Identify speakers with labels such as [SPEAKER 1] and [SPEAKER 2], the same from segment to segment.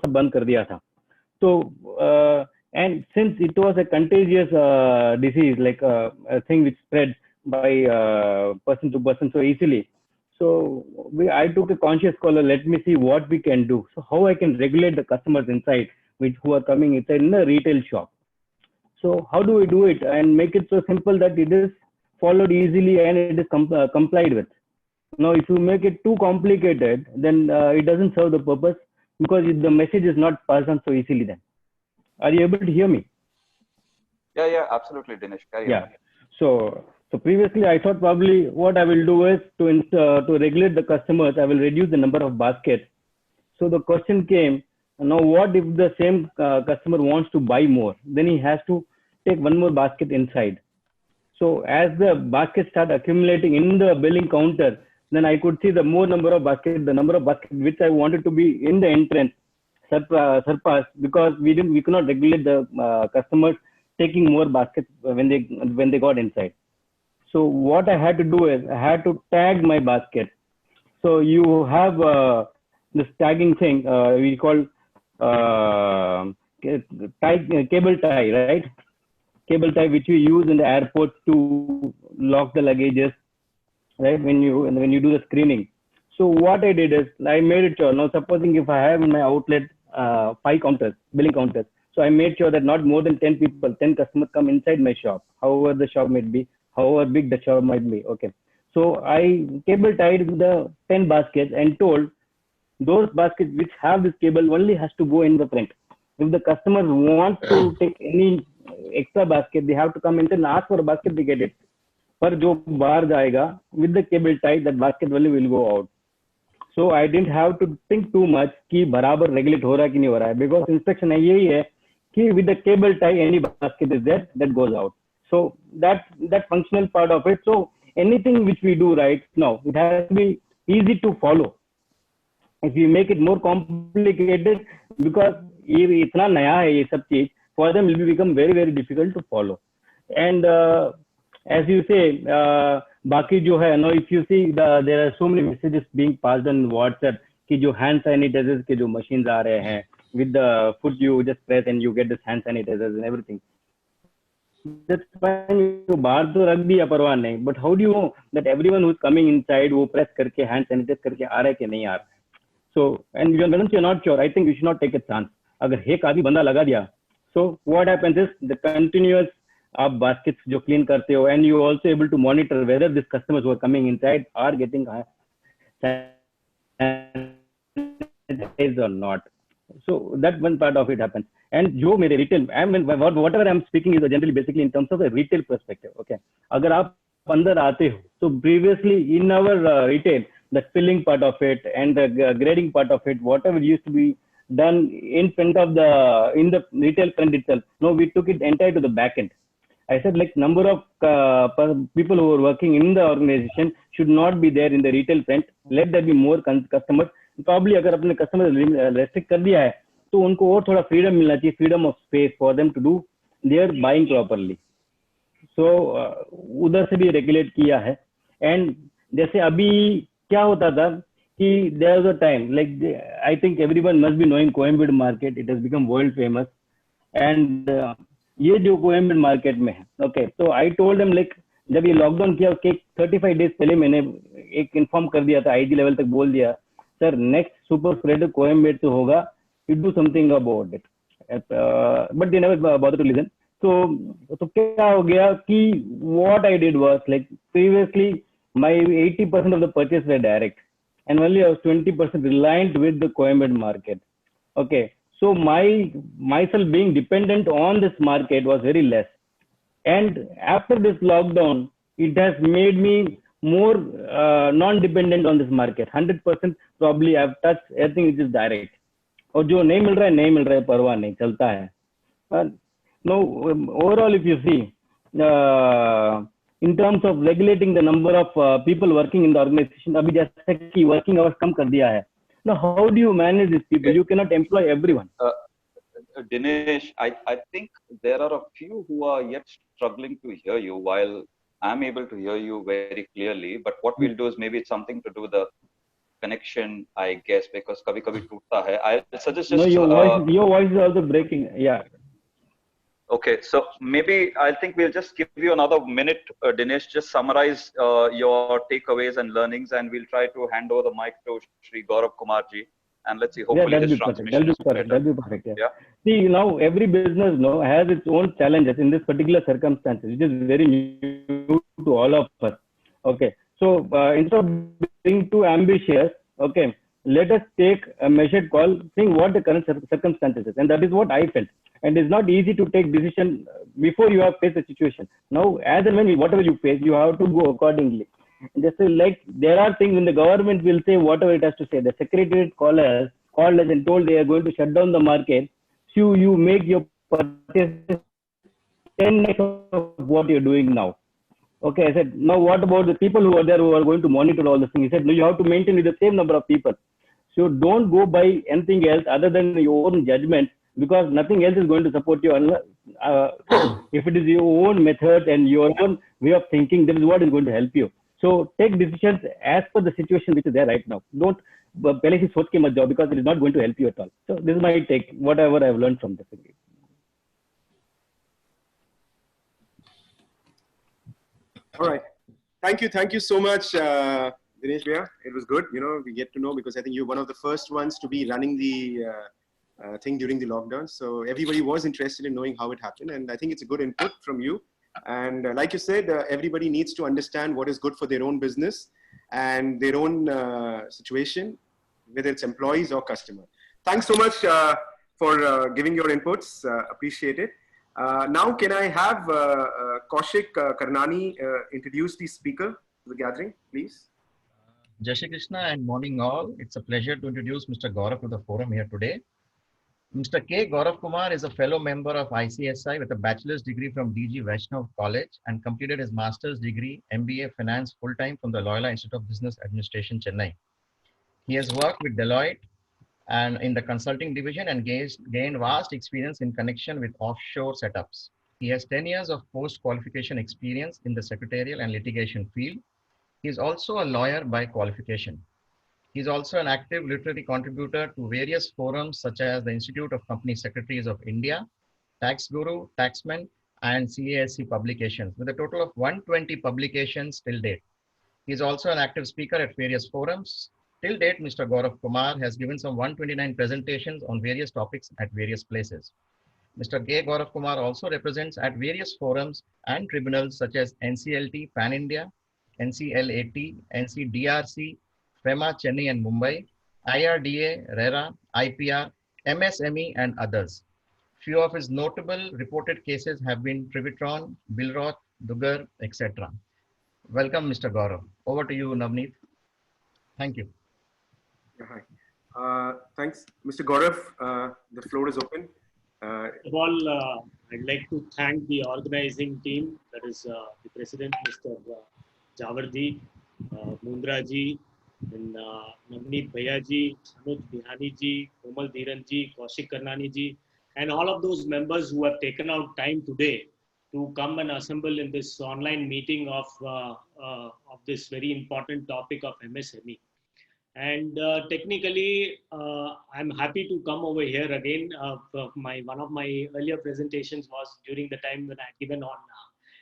[SPEAKER 1] सब बंद कर दिया था. So and since it was a contagious disease, like a thing which spread by person to person so easily, so I took a conscious call. Let me see what we can do. So how I can regulate the customers inside, which who are coming inside in the retail shop. So how do we do it and make it so simple that it is followed easily and it is complied with? Now, if you make it too complicated, then it doesn't serve the purpose because the message is not passed on so easily. Then, are you able to hear me?
[SPEAKER 2] Yeah, absolutely, Dinesh. Carry on.
[SPEAKER 1] Yeah. So previously I thought probably what I will do is to regulate the customers, I will reduce the number of baskets. So the question came, now what if the same customer wants to buy more? Then he has to take one more basket inside. So as the baskets start accumulating in the billing counter, then I could see the more number of baskets, the number of baskets which I wanted to be in the entrance surpassed because we could not regulate the customers taking more baskets when they got inside. So what I had to do is I had to tag my basket. So you have this tagging thing we call uh, cable tie, right? Cable tie which we use in the airports to lock the luggages, right? When you do the screening. So what I did is I made it sure. Now supposing if I have in my outlet five counters, billing counters, so I made sure that not more than 10 people, 10 customers come inside my shop, however the shop might be, however big the shop might be. Okay. So I cable tied the 10 baskets and told those baskets which have this cable only has to go in the front. If the customers want to take any extra basket, they have to come in and ask for a basket to get it. पर जो बाहर जाएगा with the cable tie, that basket only will go out. So I didn't have to think too much कि बराबर regulate हो रहा है कि नहीं हो रहा है, because instruction है यही है कि with the cable tie any basket is there that goes out. So that functional part of it. So anything which we do right now, it has to be easy to follow. If you make it more complicated, because ये इतना नया है ये सब चीज, for them it will become very very difficult to follow. And as you say, बाकी जो है, now if you see there are so many messages being passed on WhatsApp कि जो hand sanitizers के जो machines आ रहे हैं, with the foot you just press and you get this hand sanitizers and everything. That's fine. You बाहर तो रख दिया परवाह नहीं, but how do you know that everyone who's coming inside वो press करके hand sanitize करके आ रहा है कि नहीं आ रहा है? So and once you're not sure, I think you should not take a chance. अगर एक आदमी बंदा लगा दिया, so what happens is the continuous आप baskets जो clean करते हो, and you also able to monitor whether these customers who are coming inside are getting sanitized or not. So that one part of it happens. And जो मेरे retail, I mean whatever I'm speaking is generally basically in terms of a retail perspective. Okay, अगर आप अंदर आते हो, so previously in our retail, the filling part of it and the grading part of it, whatever used to be done in front of in the retail front itself, no, we took it entire to the back end. I said like number of people who are working in the organization should not be there in the retail front. Let there be more customers. Probably अगर अपने customers restrict कर दिया है, तो उनको और थोड़ा freedom मिलना चाहिए, freedom of space for them to do their buying properly. So उधर से भी regulate किया है. And जैसे अभी क्या होता था कि there was a time like I think everyone must be knowing Coimbatore market. It has become world famous. And ये जो कोयम्बटूर मार्केट में है, ओके, तो आई टोल्ड देम लाइक जब ये लॉकडाउन किया उसके 35 डेज पहले मैंने एक इन्फॉर्म कर दिया था, आईजी लेवल तक बोल दिया, sir next super spreader Coimbatore से होगा, you do something about it. But they never bother to listen. तो क्या हो गया कि what I did was like previously my 80% of the purchase were direct and only I was 20% reliant with the Coimbatore market. Okay, so myself being dependent on this market was very less. And after this lockdown, it has made me more non-dependent on this market. 100% probably I've touched everything which is direct. और जो नहीं मिल रहा है परवाह नहीं, चलता है. No, overall if you see, in terms of regulating the number of people working in the organization, अभी जैसे कि working hours कम कर दिया है. Now, how do you manage these people? You cannot employ everyone.
[SPEAKER 2] Dinesh, I think there are a few who are yet struggling to hear you while I'm able to hear you very clearly. But what we'll do is maybe it's something to do with the connection, I guess, because kabhi kabhi tootta hai. I'll suggest
[SPEAKER 1] No,
[SPEAKER 2] just
[SPEAKER 1] your voice is also breaking. Yeah.
[SPEAKER 2] okay. So maybe I think we'll just give you another minute, Dinesh. Just summarize your takeaways and learnings, and we'll try to hand over the mic to Shri Gaurav Kumar ji. And let's see.
[SPEAKER 1] Yeah,
[SPEAKER 2] Hopefully,
[SPEAKER 1] that'll
[SPEAKER 2] his
[SPEAKER 1] be perfect. That'll
[SPEAKER 2] transmission
[SPEAKER 1] be
[SPEAKER 2] is
[SPEAKER 1] perfect.
[SPEAKER 2] better.
[SPEAKER 1] That'll be perfect. Yeah.
[SPEAKER 2] Yeah.
[SPEAKER 1] See, now every business no has its own challenges in this particular circumstances, which is very new to all of us. Okay. So instead of being too ambitious, okay, let us take a measured call, seeing what the current circumstances is, and that is what I felt. And it's not easy to take decision before you have faced the situation. Now, as and when whatever you face, you have to go accordingly. Just like there are things when the government will say whatever it has to say. The secretariat called us and told they are going to shut down the market. So you make your purchases 10x of what you're doing now. Okay, I said, now what about the people who are there who are going to monitor all this thing? He said, no, you have to maintain with the same number of people. So don't go by anything else other than your own judgment, because nothing else is going to support you unless, if it is your own method and your own way of thinking, that is what is going to help you. So take decisions as per the situation which is there right now. Don't पहले ही सोच के मत जाओ, because it is not going to help you at all. So this is my take, whatever I have learned from this.
[SPEAKER 3] All right. Thank you so much, Dinesh Bhaiya. It was good. You know, we get to know, because I think you're one of the first ones to be running the thing during the lockdown. So everybody was interested in knowing how it happened. And I think it's a good input from you. And like you said, everybody needs to understand what is good for their own business and their own situation, whether it's employees or customer. Thanks so much for giving your inputs. Appreciate it. Now, can I have Kaushik Karnani introduce the speaker to the gathering, please?
[SPEAKER 4] Jai Shri Krishna and morning all. It's a pleasure to introduce Mr. Gaurav to the forum here today. Mr. K. Gaurav Kumar is a fellow member of ICSI with a bachelor's degree from DG Vaishnav College and completed his master's degree MBA Finance full-time from the Loyola Institute of Business Administration, Chennai. He has worked with Deloitte and in the consulting division and gained vast experience in connection with offshore setups. He has 10 years of post-qualification experience in the secretarial and litigation field. He is also a lawyer by qualification. He is also an active literary contributor to various forums such as the Institute of Company Secretaries of India, Tax Guru, Taxman, and CASC publications, with a total of 120 publications till date. He is also an active speaker at various forums. Till date, Mr. Gaurav Kumar has given some 129 presentations on various topics at various places. Mr. K. Gaurav Kumar also represents at various forums and tribunals such as NCLT Pan India, NCLAT, NCDRC, FEMA Chennai and Mumbai, IRDA, RERA, IPR, MSME, and others. Few of his notable reported cases have been Trivitron, Bilroth, Dugar, etc. Welcome, Mr. Gaurav. Over to you, Navneet. Thank you.
[SPEAKER 3] Hi. Thanks, Mr. Gaurav. The floor is open.
[SPEAKER 5] First of all, I'd like to thank the organizing team, that is the president, Mr. Jawarji, Mundra ji, and Navneet Bhaiya ji, Anuj Bihani ji, Komal Dhiran ji, Kaushik Karnani ji, and all of those members who have taken out time today to come and assemble in this online meeting of this very important topic of MSME. And technically, I'm happy to come over here again. One of my earlier presentations was during the time when I had given on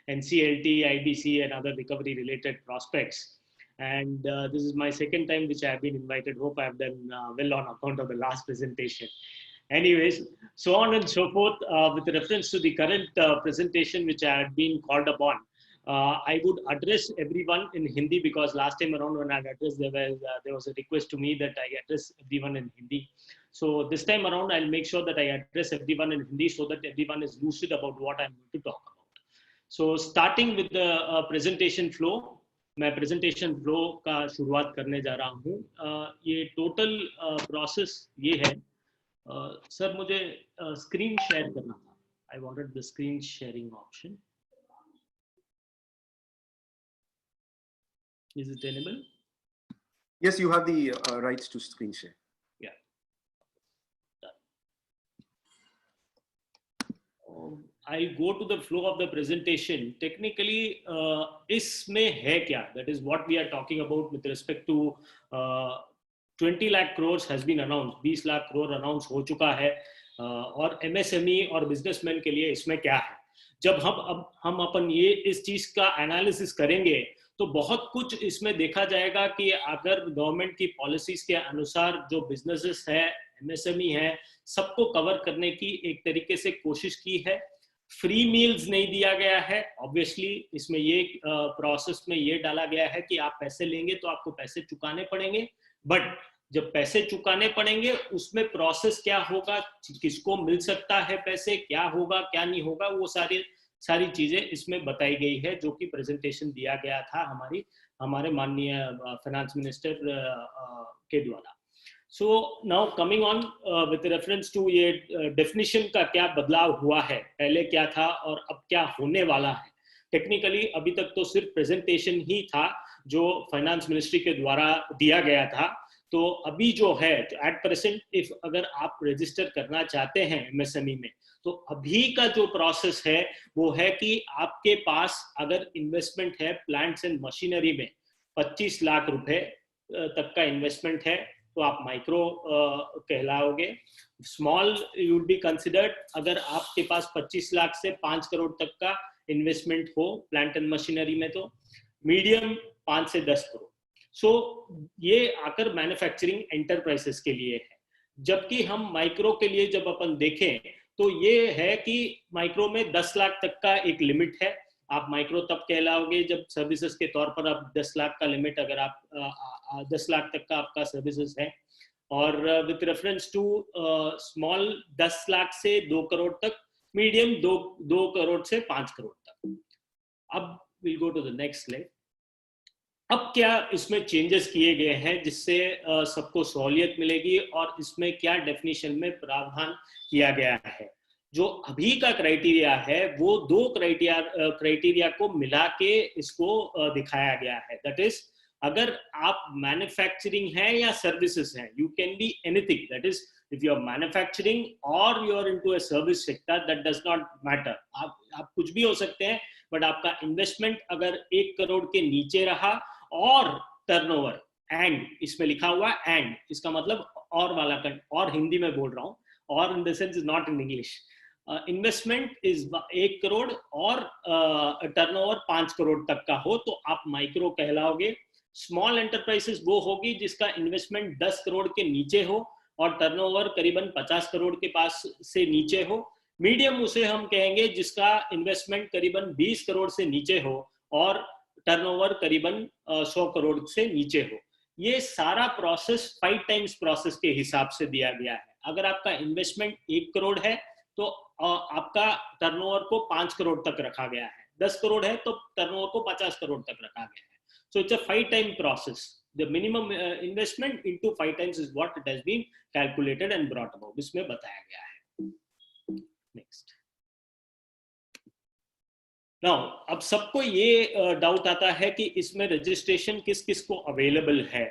[SPEAKER 5] NCLT, IBC, and other recovery-related prospects. And this is my second time which I have been invited. Hope I have done well on account of the last presentation. Anyways, so on and so forth. With reference to the current presentation which I had been called upon, I would address everyone in Hindi, because last time around when I addressed, there was a request to me that I address everyone in Hindi. So this time around, I'll make sure that I address everyone in Hindi so that everyone is lucid about what I'm going to talk about. So starting with the presentation flow, मैं presentation flow का शुरुआत करने जा रहा हूँ. ये total process ये है. Sir, मुझे screen share करना था. I wanted the screen sharing option. Is it enabled?
[SPEAKER 3] Yes, you have the rights to screen share.
[SPEAKER 5] Yeah. I'll go to the flow of the presentation. Technically, इसमें है क्या? That is what we are talking about with respect to 20 lakh crores has been announced, 20 lakh crore announce हो चुका है, और MSME और businessman के लिए इसमें क्या है। जब हम अपन ये इस चीज का एनालिसिस करेंगे तो बहुत कुछ इसमें देखा जाएगा कि अगर गवर्नमेंट की पॉलिसीज के अनुसार जो बिजनेसेस है, MSME है, सबको कवर करने की एक तरीके से कोशिश की है। फ्री मील्स नहीं दिया गया है, ऑब्वियसली इसमें ये प्रोसेस में ये डाला गया है कि आप पैसे लेंगे तो आपको पैसे चुकाने पड़ेंगे, बट जब पैसे चुकाने पड़ेंगे उसमें प्रोसेस क्या होगा, किसको मिल सकता है पैसे, क्या होगा क्या नहीं होगा, वो सारी चीजें इसमें बताई गई है, जो कि प्रेजेंटेशन दिया गया था हमारे माननीय फाइनेंस मिनिस्टर के द्वारा। So now coming on with reference to ये डेफिनेशन का क्या बदलाव हुआ है, पहले क्या था और अब क्या होने वाला है। टेक्निकली अभी तक तो सिर्फ प्रेजेंटेशन ही था जो फाइनेंस मिनिस्ट्री के द्वारा दिया गया था। तो अभी जो है एट प्रेजेंट इफ अगर आप रजिस्टर करना चाहते हैं MSME में, तो अभी का जो प्रोसेस है वो है कि आपके पास अगर इन्वेस्टमेंट है प्लांट्स एंड मशीनरी में 25 लाख रुपए तक का इन्वेस्टमेंट है तो आप माइक्रो कहलाओगे। स्मॉल यू बी कंसिडर्ड अगर आपके पास 25 लाख से 5 करोड़ तक का इन्वेस्टमेंट हो प्लांट एंड मशीनरी में, तो मीडियम 5 से 10 करोड़। सो ये आकर मैन्युफैक्चरिंग एंटरप्राइजेस के लिए है। जबकि हम माइक्रो के लिए जब अपन देखें तो ये है कि माइक्रो में 10 लाख तक का एक लिमिट है। आप माइक्रो तब कहलाओगे जब सर्विसेज के तौर पर आप 10 लाख का लिमिट, अगर आप 10 लाख तक का आपका सर्विसेज है, और with reference to small 10 lakh से 2 करोड़ तक, मीडियम 2 करोड़ से 5 करोड़ तक। अब will go to the next slide. अब क्या इसमें चेंजेस किए गए हैं जिससे सबको सहूलियत मिलेगी और इसमें क्या डेफिनेशन में प्रावधान किया गया है। जो अभी का क्राइटेरिया है वो 2 क्राइटेरिया को मिला के इसको दिखाया गया है। दैट इज अगर आप मैन्युफैक्चरिंग है या सर्विसेज है, you can be anything. That is if you are manufacturing और you are into a service sector, that does not matter. आप कुछ भी हो सकते हैं, बट आपका इन्वेस्टमेंट अगर 1 करोड़ के नीचे रहा और टर्नओवर, एंड इसमें लिखा हुआ एंड, इसका मतलब और वाला, और हिंदी में बोल रहा हूँ, और in the sense is not in English. Investment is 1 crore और टर्नओवर 5 करोड़ तक का हो तो आप माइक्रो कहलाओगे। स्मॉल एंटरप्राइजेस वो होगी जिसका इन्वेस्टमेंट 10 करोड़ के नीचे हो और टर्नओवर करीबन 50 करोड़ के पास से नीचे हो। मीडियम उसे हम कहेंगे जिसका इन्वेस्टमेंट करीबन 20 करोड़ से नीचे हो और टर्नओवर करीबन 100 करोड़ से नीचे हो। ये सारा प्रोसेस 5 टाइम्स प्रोसेस के हिसाब से दिया गया है। अगर आपका इन्वेस्टमेंट 1 करोड़ है तो आपका टर्नओवर को 5 करोड़ तक रखा गया है, 10 करोड़ है तो टर्नओवर को 50 करोड़ तक रखा गया है। So it's a 5 time process. The minimum investment into 5 times is what it has been calculated and brought about, इसमें बताया गया है। नेक्स्ट। नाउ अब सबको ये डाउट आता है कि इसमें रजिस्ट्रेशन किस किस को अवेलेबल है।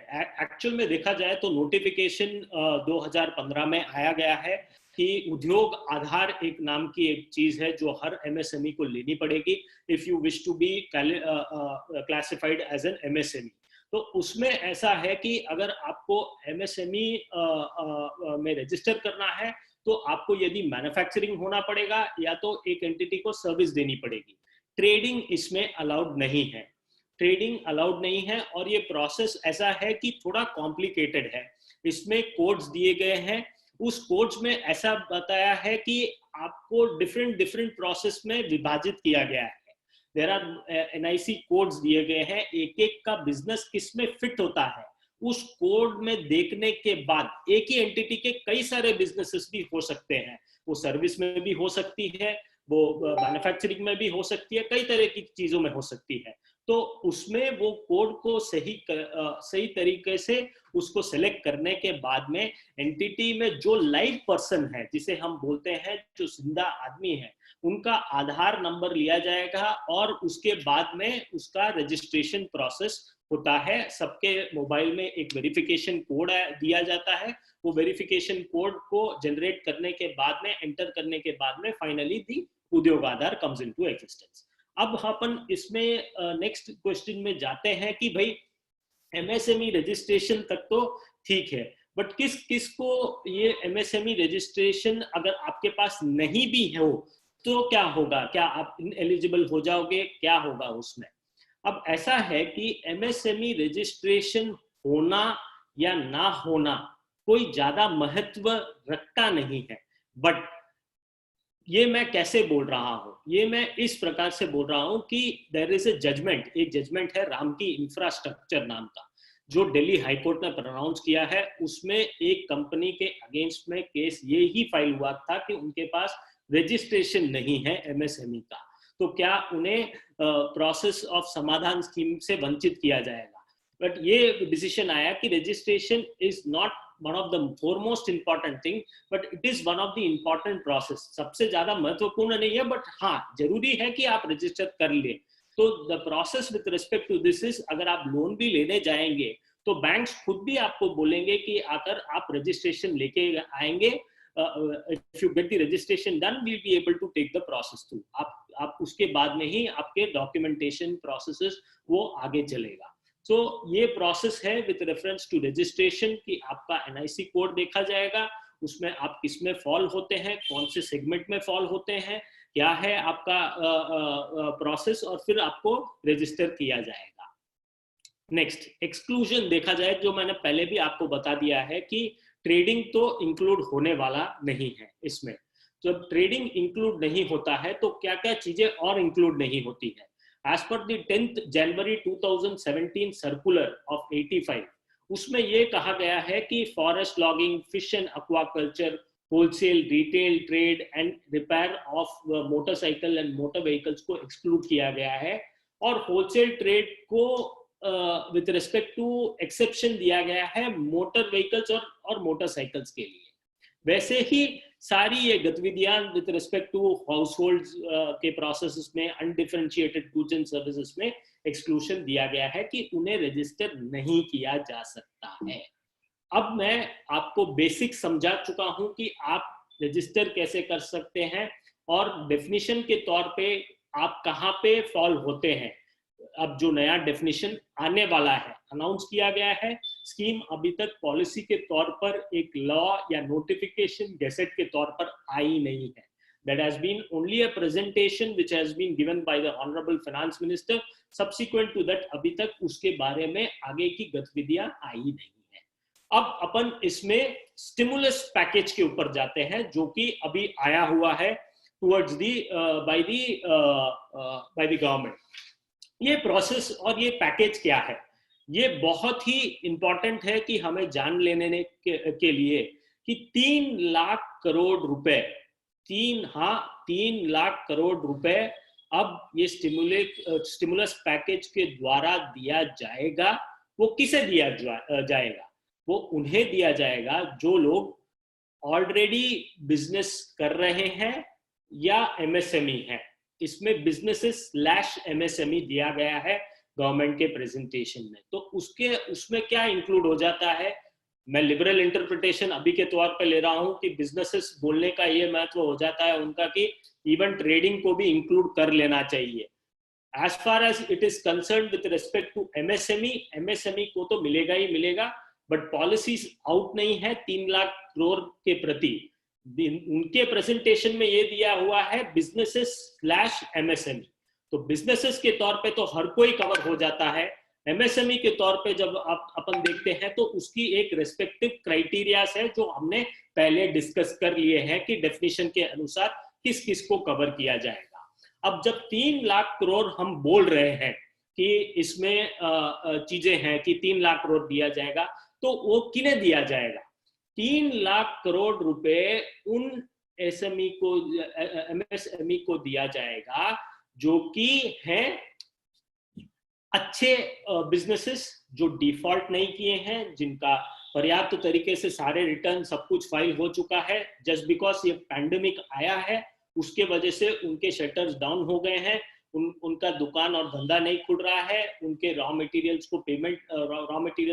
[SPEAKER 5] एक्चुअल में देखा जाए तो नोटिफिकेशन 2015 में आया गया है कि उद्योग आधार एक नाम की एक चीज है जो हर MSME को लेनी पड़ेगी if you wish to be classified as an MSME। तो उसमें ऐसा है कि अगर आपको MSME में रजिस्टर करना है तो आपको यदि मैन्युफैक्चरिंग होना पड़ेगा या तो एक एंटिटी को सर्विस देनी पड़ेगी। ट्रेडिंग इसमें अलाउड नहीं है, ट्रेडिंग अलाउड नहीं है। और ये प्रोसेस ऐसा है कि थोड़ा कॉम्प्लिकेटेड है। इसमें कोड्स दिए गए हैं, उस कोड्स में ऐसा बताया है कि आपको डिफरेंट प्रोसेस में विभाजित किया गया है। देयर आर NIC कोड्स दिए गए हैं, एक एक का बिजनेस किस में फिट होता है उस कोड में देखने के बाद एक ही एंटिटी के कई सारे बिजनेसेस भी हो सकते हैं। वो सर्विस में भी हो सकती है, वो मैन्युफैक्चरिंग में भी हो सकती है, कई तरह की चीजों में हो सकती है। तो उसमें वो कोड को सही तरीके से उसको सेलेक्ट करने के बाद में एंटिटी में जो लाइव पर्सन है, जिसे हम बोलते हैं जो जिंदा आदमी है, उनका आधार नंबर लिया जाएगा और उसके बाद में उसका रजिस्ट्रेशन प्रोसेस होता है। सबके मोबाइल में एक वेरिफिकेशन कोड दिया जाता है। वो वेरिफिकेशन कोड को जनरेट करने के बाद में, एंटर करने के बाद में फाइनली दी उद्योग आधार कम्स इनटू एग्जिस्टेंस। अब अपन इसमें नेक्स्ट क्वेश्चन में जाते हैं कि भाई MSME रजिस्ट्रेशन तक तो ठीक है, बट किस किस को ये एमएसएमई रजिस्ट्रेशन अगर आपके पास नहीं भी हो तो क्या होगा, क्या आप इनएलिजिबल हो जाओगे, क्या होगा उसमें? अब ऐसा है कि एमएसएमई रजिस्ट्रेशन होना या ना होना कोई ज्यादा महत्व रखता नहीं है, बट ये मैं कैसे बोल रहा हूं, ये मैं इस प्रकार से बोल रहा हूं कि देयर इज ए जजमेंट, एक जजमेंट है रामकी इंफ्रास्ट्रक्चर नाम का, जो दिल्ली हाईकोर्ट ने प्रोनाउंस किया है। उसमें एक कंपनी के अगेंस्ट में केस ये ही फाइल हुआ था कि उनके पास रजिस्ट्रेशन नहीं है एमएसएमई का, तो क्या उन्हें प्रोसेस ऑफ समाधान स्कीम से वंचित किया जाएगा? बट ये डिसीजन आया कि registration is not one of the foremost important thing, but it is one of the important process, सबसे ज्यादा महत्वपूर्ण नहीं है, बट हाँ जरूरी है कि आप रजिस्टर कर ले। तो the process with respect to this is, अगर आप लोन भी लेने जाएंगे तो बैंक्स खुद भी आपको बोलेंगे कि अगर आप रजिस्ट्रेशन लेके आएंगे, if you get the registration done, we'll be able to take the process through. आप उसके बाद में ही आपके डॉक्यूमेंटेशन प्रोसेसेस वो आगे चलेगा। तो ये प्रोसेस है विद रेफरेंस टू रजिस्ट्रेशन कि आपका एनआईसी कोड देखा जाएगा, उसमें आप किस में फॉल होते हैं, कौन से सेगमेंट में फॉल होते हैं, क्या है आपका प्रोसेस, और फिर आपको रजिस्टर किया जाएगा। नेक्स्ट एक्सक्लूजन देखा जाए, जो मैंने पहले भी आपको बता दिया है कि ट्रेडिंग तो इंक्लूड होने वाला नहीं है इसमें। जब ट्रेडिंग इंक्लूड नहीं होता है तो क्या क्या चीजें और इंक्लूड नहीं होती है। As per the 10th January 2017 circular of 85, उसमें ये कहा गया है कि forest logging, fish and aquaculture, wholesale, retail, trade and repair of motorcycle and motor vehicles को एक्सक्लूड किया गया है, और होलसेल ट्रेड को विद रिस्पेक्ट टू एक्सेप्शन दिया गया है मोटर व्हीकल्स और मोटरसाइकिल्स के लिए। वैसे ही सारी ये गतिविधियां with respect to household के प्रोसेस में, अनडिफरेंशिएटेड गुड्स एंड सर्विसेज में एक्सक्लूजन दिया गया है कि उन्हें रजिस्टर नहीं किया जा सकता है। अब मैं आपको बेसिक समझा चुका हूं कि आप रजिस्टर कैसे कर सकते हैं, और डेफिनेशन के तौर पे आप कहाँ पे फॉल होते हैं। अब जो नया डेफिनेशन आने वाला है, अनाउंस किया गया है, स्कीम अभी तक पॉलिसी के तौर पर एक लॉ या नोटिफिकेशन गैसेट के तौर पर आई नहीं है। That has been only a presentation which has been given by the Honorable Finance Minister. Subsequent to that, अभी तक उसके बारे में आगे की गतिविधियां आई नहीं है। अब अपन इसमें स्टिमुलस पैकेज के ऊपर जाते हैं, जो कि अभी आया हुआ है towards the by the government। ये प्रोसेस और ये पैकेज क्या है, ये बहुत ही इंपॉर्टेंट है कि हमें जान लेने के लिए कि 3 लाख करोड़ रुपए, 3 लाख करोड़ रुपए अब ये स्टिमुलस पैकेज के द्वारा दिया जाएगा। वो किसे दिया जाएगा? वो उन्हें दिया जाएगा जो लोग ऑलरेडी बिजनेस कर रहे हैं या एमएसएमई है। इसमें बिजनेसेस/एमएसएमई दिया गया है गवर्नमेंट के प्रेजेंटेशन में। तो उसमें क्या इंक्लूड हो जाता है, मैं लिबरल इंटरप्रिटेशन अभी के तौर पे ले रहा हूं कि बिजनेसेस बोलने का ये महत्व हो जाता है उनका कि इवन ट्रेडिंग को भी इंक्लूड कर लेना चाहिए। As far as it is concern with respect to MSME को तो मिलेगा ही मिलेगा, बट पॉलिसीज आउट नहीं है 3 लाख करोड़ के प्रति। उनके प्रेजेंटेशन में ये दिया हुआ है बिजनेसेस/एमएसएमई। तो बिजनेसेस के तौर पे तो हर कोई कवर हो जाता है। एमएसएमई के तौर पे जब अपन देखते हैं तो उसकी एक रेस्पेक्टिव क्राइटेरियाज है जो हमने पहले डिस्कस कर लिए हैं कि डेफिनेशन के अनुसार किस किस को कवर किया जाएगा। अब जब 3 लाख करोड़ हम बोल रहे हैं कि इसमें चीजें हैं कि 3 लाख करोड़ दिया जाएगा, तो वो किन्हें दिया जाएगा? 3 लाख करोड़ रुपए उन एमएसएमई को दिया जाएगा जो कि हैं अच्छे बिजनेसेस, जो डिफॉल्ट नहीं किए हैं, जिनका पर्याप्त तरीके से सारे रिटर्न सब कुछ फाइल हो चुका है। जस्ट बिकॉज ये पैंडेमिक आया है उसके वजह से उनके शटर्स डाउन हो गए हैं, उनका दुकान और धंधा नहीं खुल रहा है, उनके रॉ मटेरियल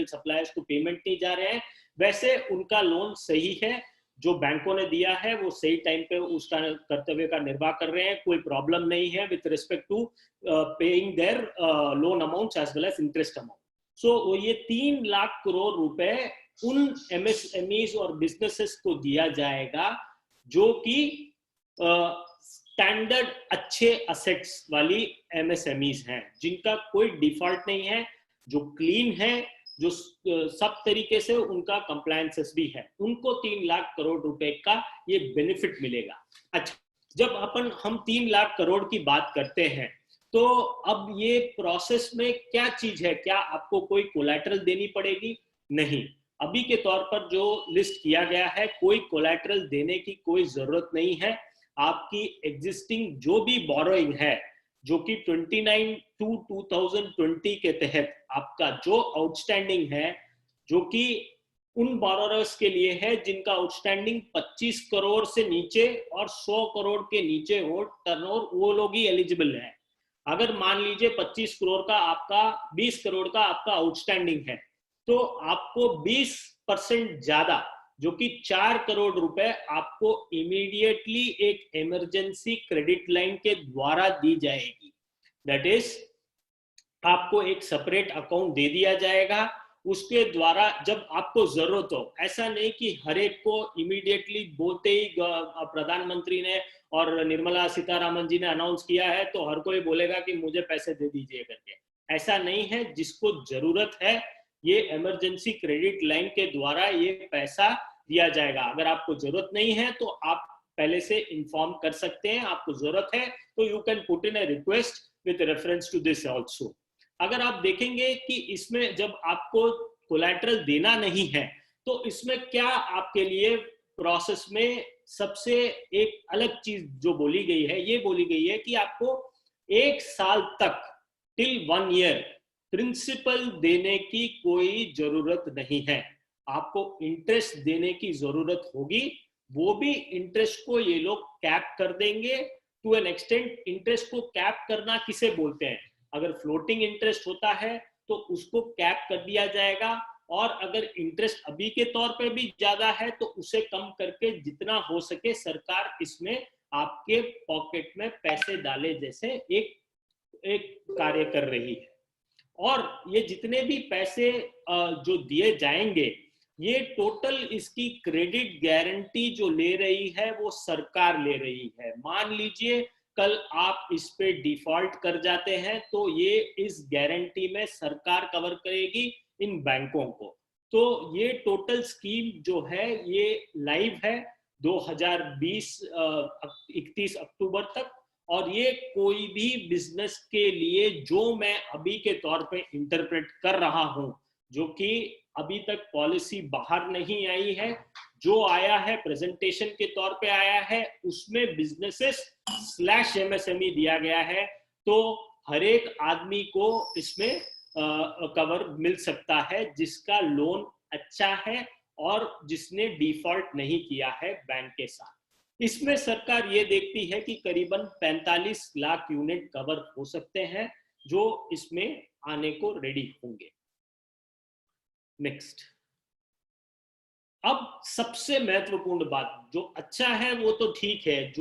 [SPEAKER 5] सप्लायर्स को पेमेंट नहीं जा रहे हैं। वैसे उनका लोन सही है, जो बैंकों ने दिया है वो सही टाइम पे उसका कर्तव्य का निर्वाह कर रहे हैं, कोई प्रॉब्लम नहीं है with respect to paying their loan amounts as well as interest amount. So ये 3 लाख करोड़ रुपए उन MSMEs और बिजनेसेस को दिया जाएगा जो कि स्टैंडर्ड अच्छे असेट्स वाली MSMEs हैं, जिनका कोई डिफॉल्ट नहीं है, जो क्लीन है, जो सब तरीके से उनका कंप्लायंसेस भी है, उनको 3 लाख करोड़ रुपए का ये बेनिफिट मिलेगा। अच्छा, जब हम 3 लाख करोड़ की बात करते हैं तो अब ये प्रोसेस में क्या चीज है, क्या आपको कोई कोलैटरल देनी पड़ेगी? नहीं, अभी के तौर पर जो लिस्ट किया गया है, कोई कोलैटरल देने की कोई जरूरत नहीं है। आपकी एग्जिस्टिंग जो भी बोरोइंग है, जो कि 29/2/2020 के तहत आपका जो आउटस्टैंडिंग है, जो कि उन बोरोरर्स के लिए है जिनका आउटस्टैंडिंग 25 करोड़ से नीचे और 100 करोड़ के नीचे हो टर्नओवर, वो लोग ही एलिजिबल है। अगर मान लीजिए 25 करोड़ का आपका 20 करोड़ का आपका आउटस्टैंडिंग है, तो आपको 20% ज्यादा, जो कि 4 करोड़ रुपए आपको इमीडिएटली एक इमरजेंसी क्रेडिट लाइन के द्वारा दी जाएगी। दैट इज, आपको एक सेपरेट अकाउंट दे दिया जाएगा, उसके द्वारा जब आपको जरूरत हो, ऐसा नहीं कि हर एक को इमीडिएटली बोलते ही प्रधानमंत्री ने और निर्मला सीतारामन जी ने अनाउंस किया है तो हर कोई बोलेगा कि मुझे पैसे दे दीजिए करके। ऐसा नहीं है, जिसको जरूरत है ये इमरजेंसी क्रेडिट लाइन के द्वारा ये पैसा दिया जाएगा। अगर आपको जरूरत नहीं है तो आप पहले से इन्फॉर्म कर सकते हैं, आपको जरूरत है तो you can put in a request with reference to this also. अगर आप देखेंगे कि इसमें जब आपको कोलैटरल देना नहीं है तो इसमें क्या आपके लिए प्रोसेस में सबसे एक अलग चीज जो बोली गई है, ये बोली गई है कि आपको 1 साल तक टिल 1 ईयर प्रिंसिपल देने की कोई जरूरत नहीं है। आपको इंटरेस्ट देने की जरूरत होगी, वो भी इंटरेस्ट को ये लोग कैप कर देंगे टू एन एक्सटेंट। इंटरेस्ट को कैप करना किसे बोलते हैं? अगर फ्लोटिंग इंटरेस्ट होता है तो उसको कैप कर दिया जाएगा, और अगर इंटरेस्ट अभी के तौर पे भी ज्यादा है तो उसे कम करके जितना हो सके सरकार इसमें आपके पॉकेट में पैसे डाले जैसे एक कार्य कर रही है। और ये जितने भी पैसे जो दिए जाएंगे, ये टोटल इसकी क्रेडिट गारंटी जो ले रही है वो सरकार ले रही है। मान लीजिए कल आप इस पे डिफॉल्ट कर जाते हैं तो ये इस गारंटी में सरकार कवर करेगी इन बैंकों को। तो ये टोटल स्कीम जो है ये लाइव है 2020 31 अक्टूबर तक, और ये कोई भी बिजनेस के लिए जो मैं अभी के तौर पे इंटरप्रेट कर रहा हूं, जो कि अभी तक पॉलिसी बाहर नहीं आई है, जो आया है प्रेजेंटेशन के तौर पे आया है, उसमें बिजनेसेस / MSME दिया गया है। तो हर एक आदमी को इसमें कवर मिल सकता है जिसका लोन अच्छा है और जिसने डिफॉल्ट नहीं किया है बैंक के साथ। इसमें सरकार ये देखती है कि करीबन 45 लाख यूनिट कवर हो सकते हैं जो इसमें आने को रेडी होंगे। नेक्स्ट, अब सबसे महत्वपूर्ण बात, जो अच्छा है वो तो ठीक है,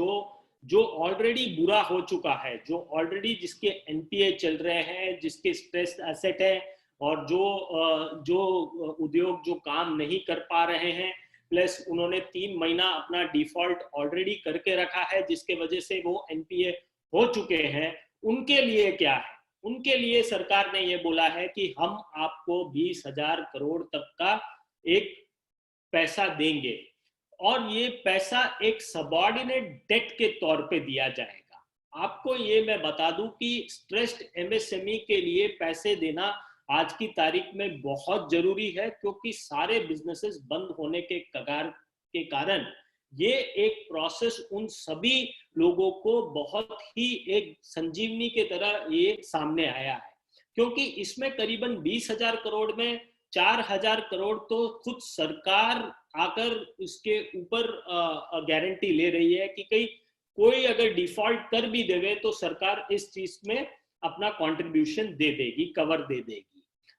[SPEAKER 5] जो ऑलरेडी बुरा हो चुका है, जो ऑलरेडी जिसके NPA चल रहे हैं, जिसके स्ट्रेस एसेट है, और जो उद्योग जो काम नहीं कर पा रहे हैं, प्लस उन्होंने 3 महीना अपना डिफॉल्ट ऑलरेडी करके रखा है जिसके वजह से वो NPA हो चुके हैं, उनके लिए क्या है? उनके लिए सरकार ने ये बोला है कि हम आपको 20,000 करोड़ तक का एक पैसा देंगे, और ये पैसा एक सबऑर्डिनेट डेट के तौर पे दिया जाएगा। आपको ये मैं बता दूं कि स्ट्रेस्ड MSME के लिए पैसे देना आज की तारीख में बहुत जरूरी है, क्योंकि सारे बिजनेसेस बंद होने के कगार के कारण ये एक प्रोसेस उन सभी लोगों को बहुत ही एक संजीवनी के तरह ये सामने आया है, क्योंकि इसमें करीबन 20,000 करोड़ में 4,000 करोड़ तो खुद सरकार आकर इसके ऊपर गारंटी ले रही है कि कोई अगर डिफॉल्ट कर भी देवे तो सरकार इस चीज में अपना कंट्रीब्यूशन दे देगी, कवर दे देगी।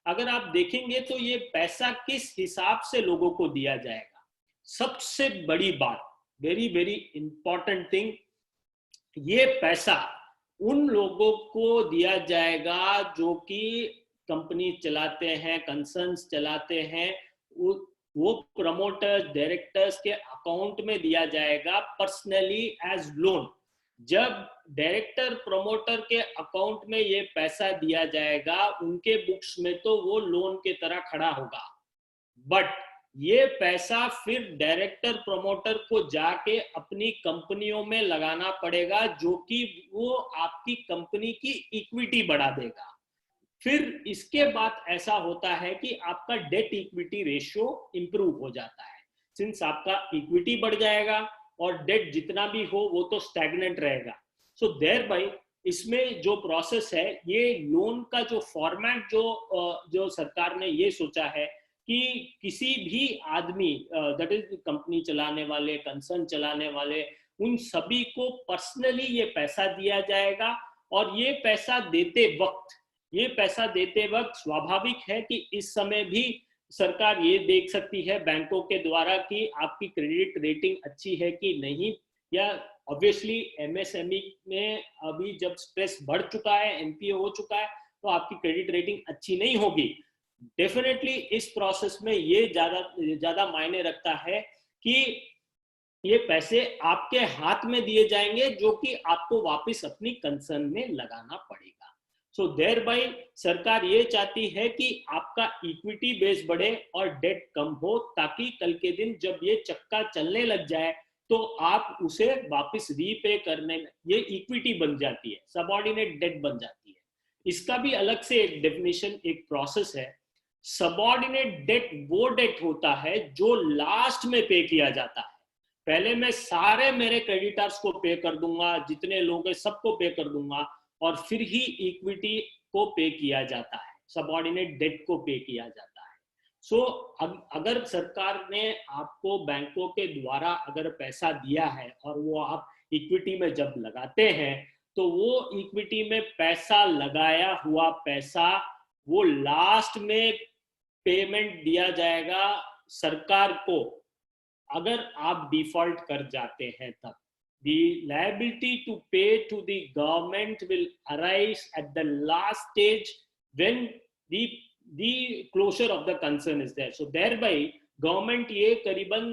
[SPEAKER 5] अगर आप देखेंगे तो ये पैसा किस हिसाब से लोगों को दिया जाएगा, सबसे बड़ी बात, वेरी वेरी इंपॉर्टेंट थिंग, ये पैसा उन लोगों को दिया जाएगा जो कि कंपनी चलाते हैं, कंसर्न्स चलाते हैं, वो प्रमोटर्स डायरेक्टर्स के अकाउंट में दिया जाएगा पर्सनली एज लोन। जब डायरेक्टर प्रमोटर के अकाउंट में ये पैसा दिया जाएगा, उनके बुक्स में तो वो लोन के तरह खड़ा होगा, बट ये पैसा फिर डायरेक्टर प्रमोटर को जाके अपनी कंपनियों में लगाना पड़ेगा, जो कि वो आपकी कंपनी की इक्विटी बढ़ा देगा। फिर इसके बाद ऐसा होता है कि आपका डेट इक्विटी रेशियो इंप्रूव हो जाता है, सिंस आपका इक्विटी बढ़ जाएगा और डेट जितना भी हो वो तो स्टैग्नेंट रहेगा। सो देयर बाय इसमें जो प्रोसेस है, ये लोन का जो फॉर्मेट जो सरकार ने ये सोचा है कि किसी भी आदमी, दैट इज कंपनी चलाने वाले, कंसर्न चलाने वाले, उन सभी को पर्सनली ये पैसा दिया जाएगा। और ये पैसा देते वक्त स्वाभाविक है कि इस समय भी सरकार ये देख सकती है बैंकों के द्वारा कि आपकी क्रेडिट रेटिंग अच्छी है कि नहीं, या ऑब्वियसली एमएसएमई में अभी जब स्ट्रेस बढ़ चुका है, एनपीए हो चुका है, तो आपकी क्रेडिट रेटिंग अच्छी नहीं होगी। डेफिनेटली इस प्रोसेस में ये ज्यादा मायने रखता है कि ये पैसे आपके हाथ में दिए जाएंगे, जो कि आपको वापस अपनी कंसर्न में लगाना पड़ेगा। सो देयर बाय सरकार ये चाहती है कि आपका इक्विटी बेस बढ़े और डेट कम हो, ताकि कल के दिन जब ये चक्का चलने लग जाए तो आप उसे वापस रीपे करने में, ये इक्विटी बन जाती है, सबऑर्डिनेट डेट बन जाती है। इसका भी अलग से एक डेफिनेशन, एक प्रोसेस है। सबऑर्डिनेट डेट वो डेट होता है जो लास्ट में पे किया जाता है। पहले मैं सारे मेरे क्रेडिटर्स को पे कर दूंगा, जितने लोग हैं सबको पे कर दूंगा, और फिर ही इक्विटी को पे किया जाता है, सबऑर्डिनेट डेट को पे किया जाता है। सो अगर सरकार ने आपको बैंकों के द्वारा अगर पैसा दिया है और वो आप इक्विटी में जब लगाते हैं, तो वो इक्विटी में पैसा लगाया हुआ पैसा वो लास्ट में पेमेंट दिया जाएगा सरकार को, अगर आप डिफॉल्ट कर जाते हैं तब। The liability to pay to the government will arise at the last stage when the closure of the concern is there. So thereby government ये करीबन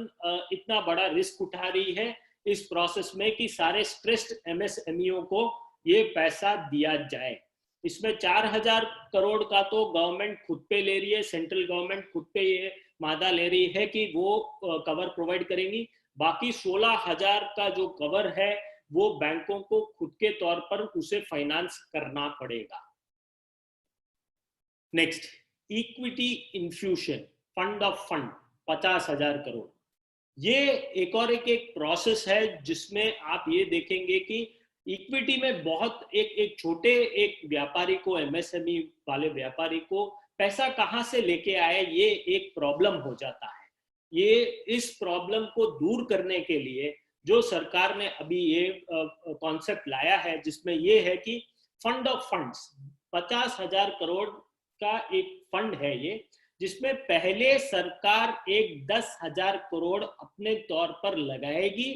[SPEAKER 5] इतना बड़ा रिस्क उठा रही है इस प्रोसेस में कि सारे स्ट्रेस्ड एमएसएमईओ को ये पैसा दिया जाए। इसमें 4,000 करोड़ का तो गवर्नमेंट खुद पे ले रही है, सेंट्रल गवर्नमेंट खुद पे ये मादा ले रही है कि वो कवर प्रोवाइड करेंगी। बाकी 16,000 का जो कवर है वो बैंकों को खुद के तौर पर उसे फाइनेंस करना पड़ेगा। Next, equity infusion, fund of fund 50,000 crore. ये एक और एक प्रोसेस है जिसमें आप ये देखेंगे कि इक्विटी में बहुत एक छोटे एक व्यापारी को, एमएसएमई वाले व्यापारी को पैसा कहां से लेके आए, ये एक प्रॉब्लम हो जाता है। ये इस प्रॉब्लम को दूर करने के लिए जो सरकार ने अभी ये कॉन्सेप्ट लाया है, जिसमें ये है कि फंड ऑफ फंड्स, 50,000 करोड़ का एक फंड है ये, जिसमें पहले सरकार एक 10,000 करोड़ अपने तौर पर लगाएगी,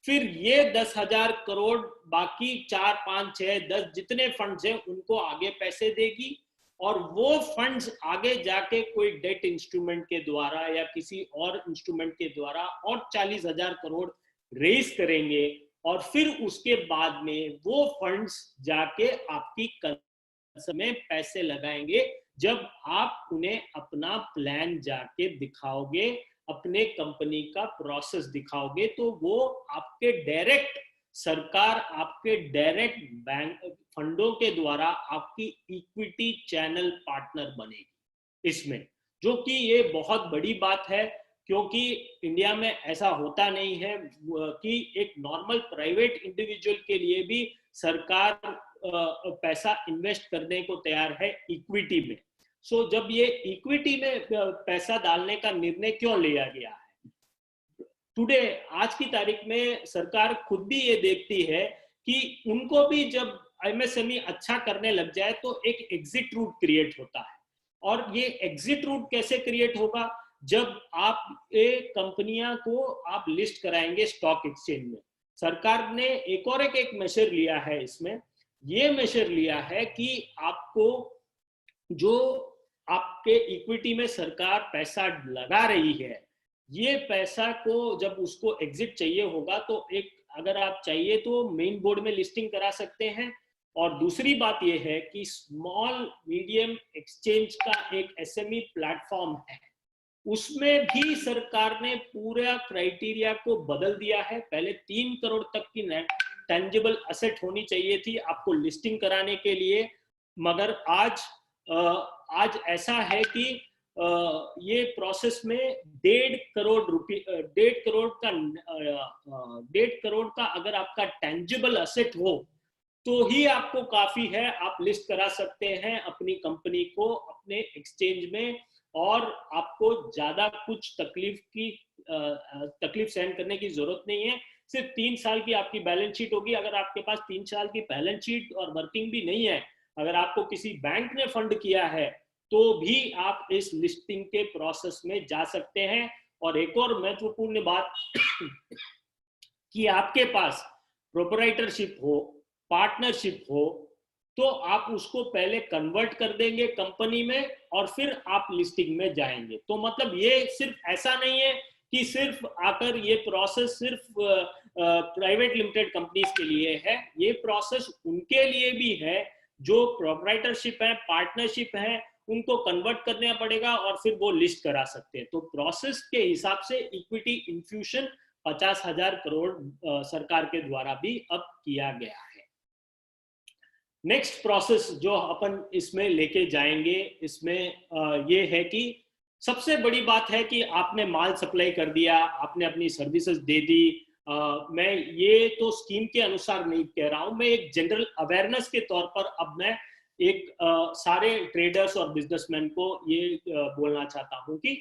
[SPEAKER 5] फिर ये 10,000 करोड़ बाकी 4, 5, 6, 10 जितने फंड्स हैं उनको आगे पैसे देगी, और वो फंड्स आगे जाके कोई डेट इंस्ट्रूमेंट के द्वारा या किसी और इंस्ट्रूमेंट के द्वारा और 40,000 करोड़ रेज करेंगे, और फिर उसके बाद में वो फंड्स जाके आपकी कंपनी में पैसे लगाएंगे। जब आप उन्हें अपना प्लान जाके दिखाओगे, अपने कंपनी का प्रोसेस दिखाओगे, तो वो आपके डायरेक्ट, सरकार आपके डायरेक्ट बैंक फंडों के द्वारा आपकी इक्विटी चैनल पार्टनर बनेगी इसमें, जो कि ये बहुत बड़ी बात है, क्योंकि इंडिया में ऐसा होता नहीं है कि एक नॉर्मल प्राइवेट इंडिविजुअल के लिए भी सरकार पैसा इन्वेस्ट करने को तैयार है इक्विटी में। सो जब ये इक्विटी में पैसा डालने का निर्णय क्यों लिया गया है, टुडे, आज की तारीख में सरकार खुद भी ये देखती है कि उनको भी जब एमएसएमई अच्छा करने लग जाए तो एक एग्जिट रूट क्रिएट होता है। और ये एग्जिट रूट कैसे क्रिएट होगा, जब आप एक कंपनियां को आप लिस्ट कराएंगे स्टॉक एक्सचेंज में। सरकार ने एक और एक मेजर लिया है इसमें, ये मेजर लिया है कि आपको जो आपके इक्विटी में सरकार पैसा लगा रही है, ये पैसा को जब उसको एग्जिट चाहिए होगा तो एक अगर आप चाहिए तो मेन बोर्ड में लिस्टिंग करा सकते हैं। और दूसरी बात ये है कि स्मॉल मीडियम एक्सचेंज का एक एसएमई प्लेटफॉर्म है, उसमें भी सरकार ने पूरा क्राइटेरिया को बदल दिया है। पहले 3 करोड़ तक की टेंजिबल असेट होनी चाहिए थी आपको लिस्टिंग कराने के लिए, मगर आज ऐसा है कि ये प्रोसेस में 1.5 करोड़ का अगर आपका टेंजिबल असेट हो तो ही आपको काफी है, आप लिस्ट करा सकते हैं अपनी कंपनी को अपने एक्सचेंज में, और आपको ज्यादा कुछ तकलीफ सहन करने की जरूरत नहीं है। सिर्फ 3 साल की आपकी बैलेंस शीट होगी। अगर आपके पास 3 साल की बैलेंस शीट और वर्किंग भी नहीं है, अगर आपको किसी बैंक ने फंड किया है तो भी आप इस लिस्टिंग के प्रोसेस में जा सकते हैं। और एक और महत्वपूर्ण बात कि आपके पास प्रोप्राइटरशिप हो, पार्टनरशिप हो, तो आप उसको पहले कन्वर्ट कर देंगे कंपनी में और फिर आप लिस्टिंग में जाएंगे। तो मतलब ये सिर्फ ऐसा नहीं है कि सिर्फ आकर ये प्रोसेस सिर्फ प्राइवेट लिमिटेड कंपनीज के लिए है, ये प्रोसेस उनके लिए भी है जो प्रोप्राइटरशिप है, पार्टनरशिप है, उनको कन्वर्ट करना पड़ेगा और फिर वो लिस्ट करा सकते हैं। तो प्रोसेस के हिसाब से इक्विटी इन्फ्यूशन 50,000 करोड़ सरकार के द्वारा भी अब किया गया है। नेक्स्ट प्रोसेस जो अपन इसमें लेके जाएंगे, इसमें ये है कि सबसे बड़ी बात है कि आपने माल सप्लाई कर दिया, आपने अपनी सर्विसेज दे दी। मैं ये तो स्कीम के अनुसार नहीं कह रहा हूं, मैं एक जनरल अवेयरनेस के तौर पर अब मैं एक सारे ट्रेडर्स और बिजनेसमैन को ये बोलना चाहता हूं कि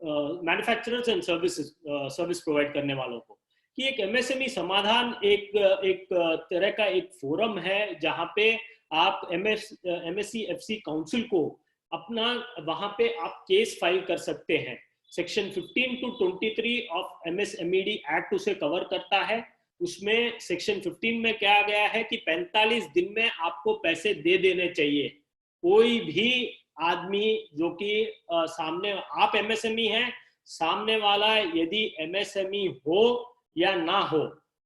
[SPEAKER 5] मैन्युफैक्चरर्स एंड सर्विस प्रोवाइड करने वालों को कि एक एमएसएमई समाधान एक तरह का एक फोरम है जहां पे आप एमएससी काउंसिल को अपना वहां पे आप केस फाइल कर सकते हैं। Section 15 to 23 of MSMED act उसे कवर करता है। उसमें सेक्शन 15 में क्या गया है कि 45 दिन में आपको पैसे दे देने चाहिए। कोई भी आदमी जो कि सामने आप एमएसएमई हैं, सामने वाला यदि एमएसएमई हो या ना हो,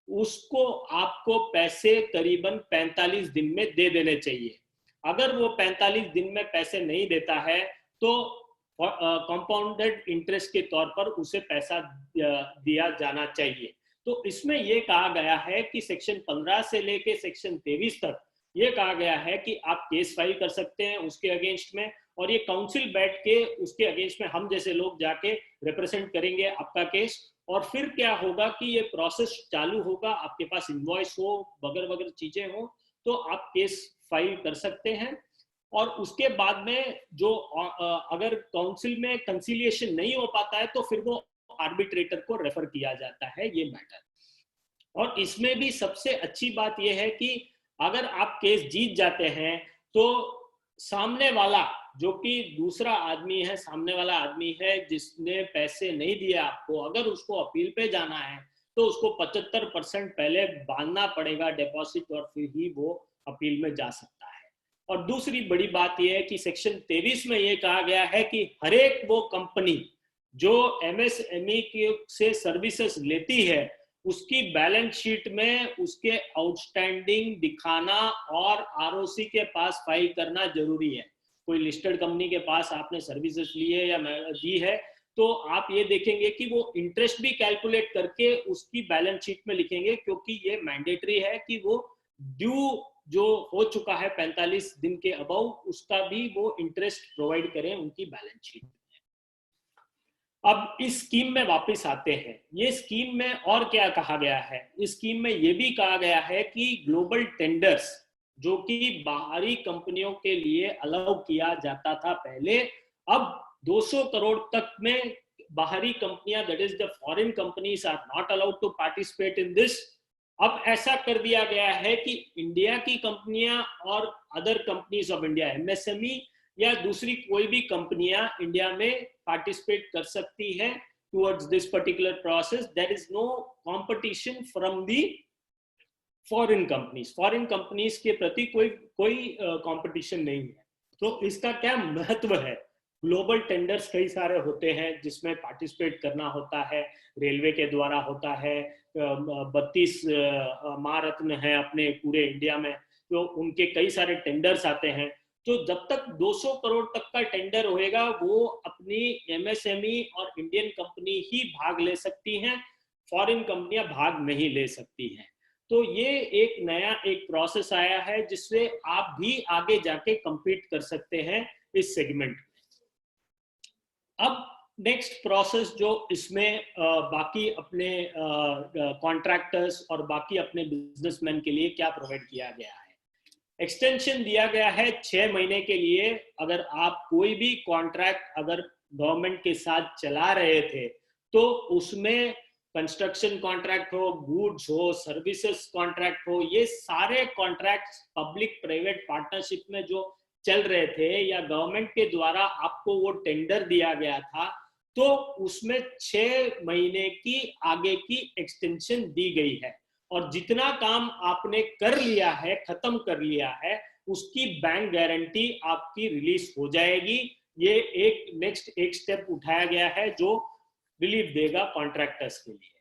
[SPEAKER 5] उसको आपको पैसे करीबन 45 दिन में दे देने चाहिए। अगर वो 45 दिन में पैसे नहीं देता है तो कंपाउंडेड इंटरेस्ट के तौर पर उसे पैसा दिया जाना चाहिए। तो इसमें ये कहा गया है कि सेक्शन 15 से लेके सेक्शन 23 तक ये कहा गया है कि आप केस फाइल कर सकते हैं उसके अगेंस्ट में, और ये काउंसिल बैठ के उसके अगेंस्ट में हम जैसे लोग जाके रिप्रेजेंट करेंगे आपका केस। और फिर क्या होगा कि ये प्रोसेस चालू होगा, आपके पास इनवॉइस हो, वगैरह चीजें हो, तो आप केस फाइल कर सकते हैं। और उसके बाद में जो अगर काउंसिल में कंसिलिएशन नहीं हो पाता है तो फिर वो आर्बिट्रेटर को रेफर किया जाता है ये मैटर। और इसमें भी सबसे अच्छी बात यह है कि अगर आप केस जीत जाते हैं तो सामने वाला जो कि दूसरा आदमी है, सामने वाला आदमी है जिसने पैसे नहीं दिए आपको, अगर उसको अपील पे जाना है तो उसको 75% पहले बांधना पड़ेगा डिपॉजिट, और फिर ही वो अपील में जा सकता है। और दूसरी बड़ी बात यह है कि सेक्शन 23 में ये कहा गया है कि हर एक वो कंपनी जो एमएसएमई से सर्विसेज लेती है उसकी बैलेंस शीट में उसके आउटस्टैंडिंग दिखाना और आरओसी के पास फाइल करना जरूरी है। कोई लिस्टेड कंपनी के पास आपने सर्विसेज ली है या दी है तो आप ये देखेंगे कि वो इंटरेस्ट भी कैलकुलेट करके उसकी बैलेंस शीट में लिखेंगे, क्योंकि ये मैंडेटरी है कि वो ड्यू जो हो चुका है 45 दिन के अबव उसका भी वो इंटरेस्ट प्रोवाइड करें उनकी बैलेंस शीट में। अब इस स्कीम में वापस आते हैं। ये स्कीम में और क्या कहा गया है? इस स्कीम में ये भी कहा गया है कि ग्लोबल टेंडर्स जो कि बाहरी कंपनियों के लिए अलाउ किया जाता था पहले, अब 200 करोड़ तक में बाहरी कंपनियां, that is the foreign companies, are not allowed to participate in this. अब ऐसा कर दिया गया है कि इंडिया की कंपनियां और other companies of India, MSME या दूसरी कोई भी कंपनियां इंडिया में पार्टिसिपेट कर सकती है towards this particular process. There is no competition from the foreign companies. Foreign companies के प्रति कोई कंपटीशन नहीं है। तो इसका क्या महत्व है? ग्लोबल टेंडर्स कई सारे होते हैं जिसमें पार्टिसिपेट करना होता है, रेलवे के द्वारा होता है, 32 महारत्न हैं अपने पूरे इंडिया में, तो उनके कई सारे टेंडर्स आते हैं। तो जब तक 200 करोड़ तक का टेंडर होएगा वो अपनी एमएसएमई और इंडियन कंपनी ही भाग ले सकती हैं, फॉरेन कंपनियां भाग नहीं ले सकती हैं। तो ये एक नया एक प्रोसेस आया है जिससे आप भी आगे जाके compete कर सकते हैं इस सेगमेंट में। अब नेक्स्ट प्रोसेस जो इसमें बाकी अपने कॉन्ट्रैक्टर्स और बाकी अपने बिजनेसमैन के लिए क्या प्रोवाइड किया गया है, एक्सटेंशन दिया गया है 6 महीने के लिए। अगर आप कोई भी कॉन्ट्रैक्ट अगर गवर्नमेंट के साथ चला रहे थे तो उसमें कंस्ट्रक्शन कॉन्ट्रैक्ट हो, गुड्स हो, सर्विसेज कॉन्ट्रैक्ट हो, ये सारे कॉन्ट्रैक्ट्स पब्लिक प्राइवेट पार्टनरशिप में जो चल रहे थे या गवर्नमेंट के द्वारा आपको वो टेंडर दिया गया था, तो उसमें 6 महीने की आगे की एक्सटेंशन दी गई है। और जितना काम आपने कर लिया है, खत्म कर लिया है, उसकी बैंक गारंटी आपकी रिलीज हो जाएगी। ये एक नेक्स्ट एक स्टेप उठाया गया है जो रिलीफ देगा कॉन्ट्रैक्टर्स के लिए।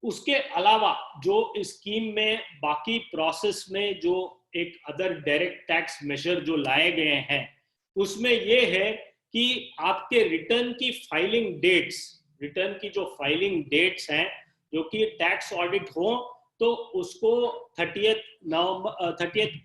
[SPEAKER 5] उसके अलावा जो स्कीम में बाकी प्रोसेस में जो एक अदर डायरेक्ट टैक्स मेजर जो लाए गए हैं, उसमें ये है कि आपके रिटर्न की फाइलिंग डेट्स, रिटर्न की जो फाइलिंग डेट्स हैं, जो कि टैक्स ऑडिट हो तो उसको 30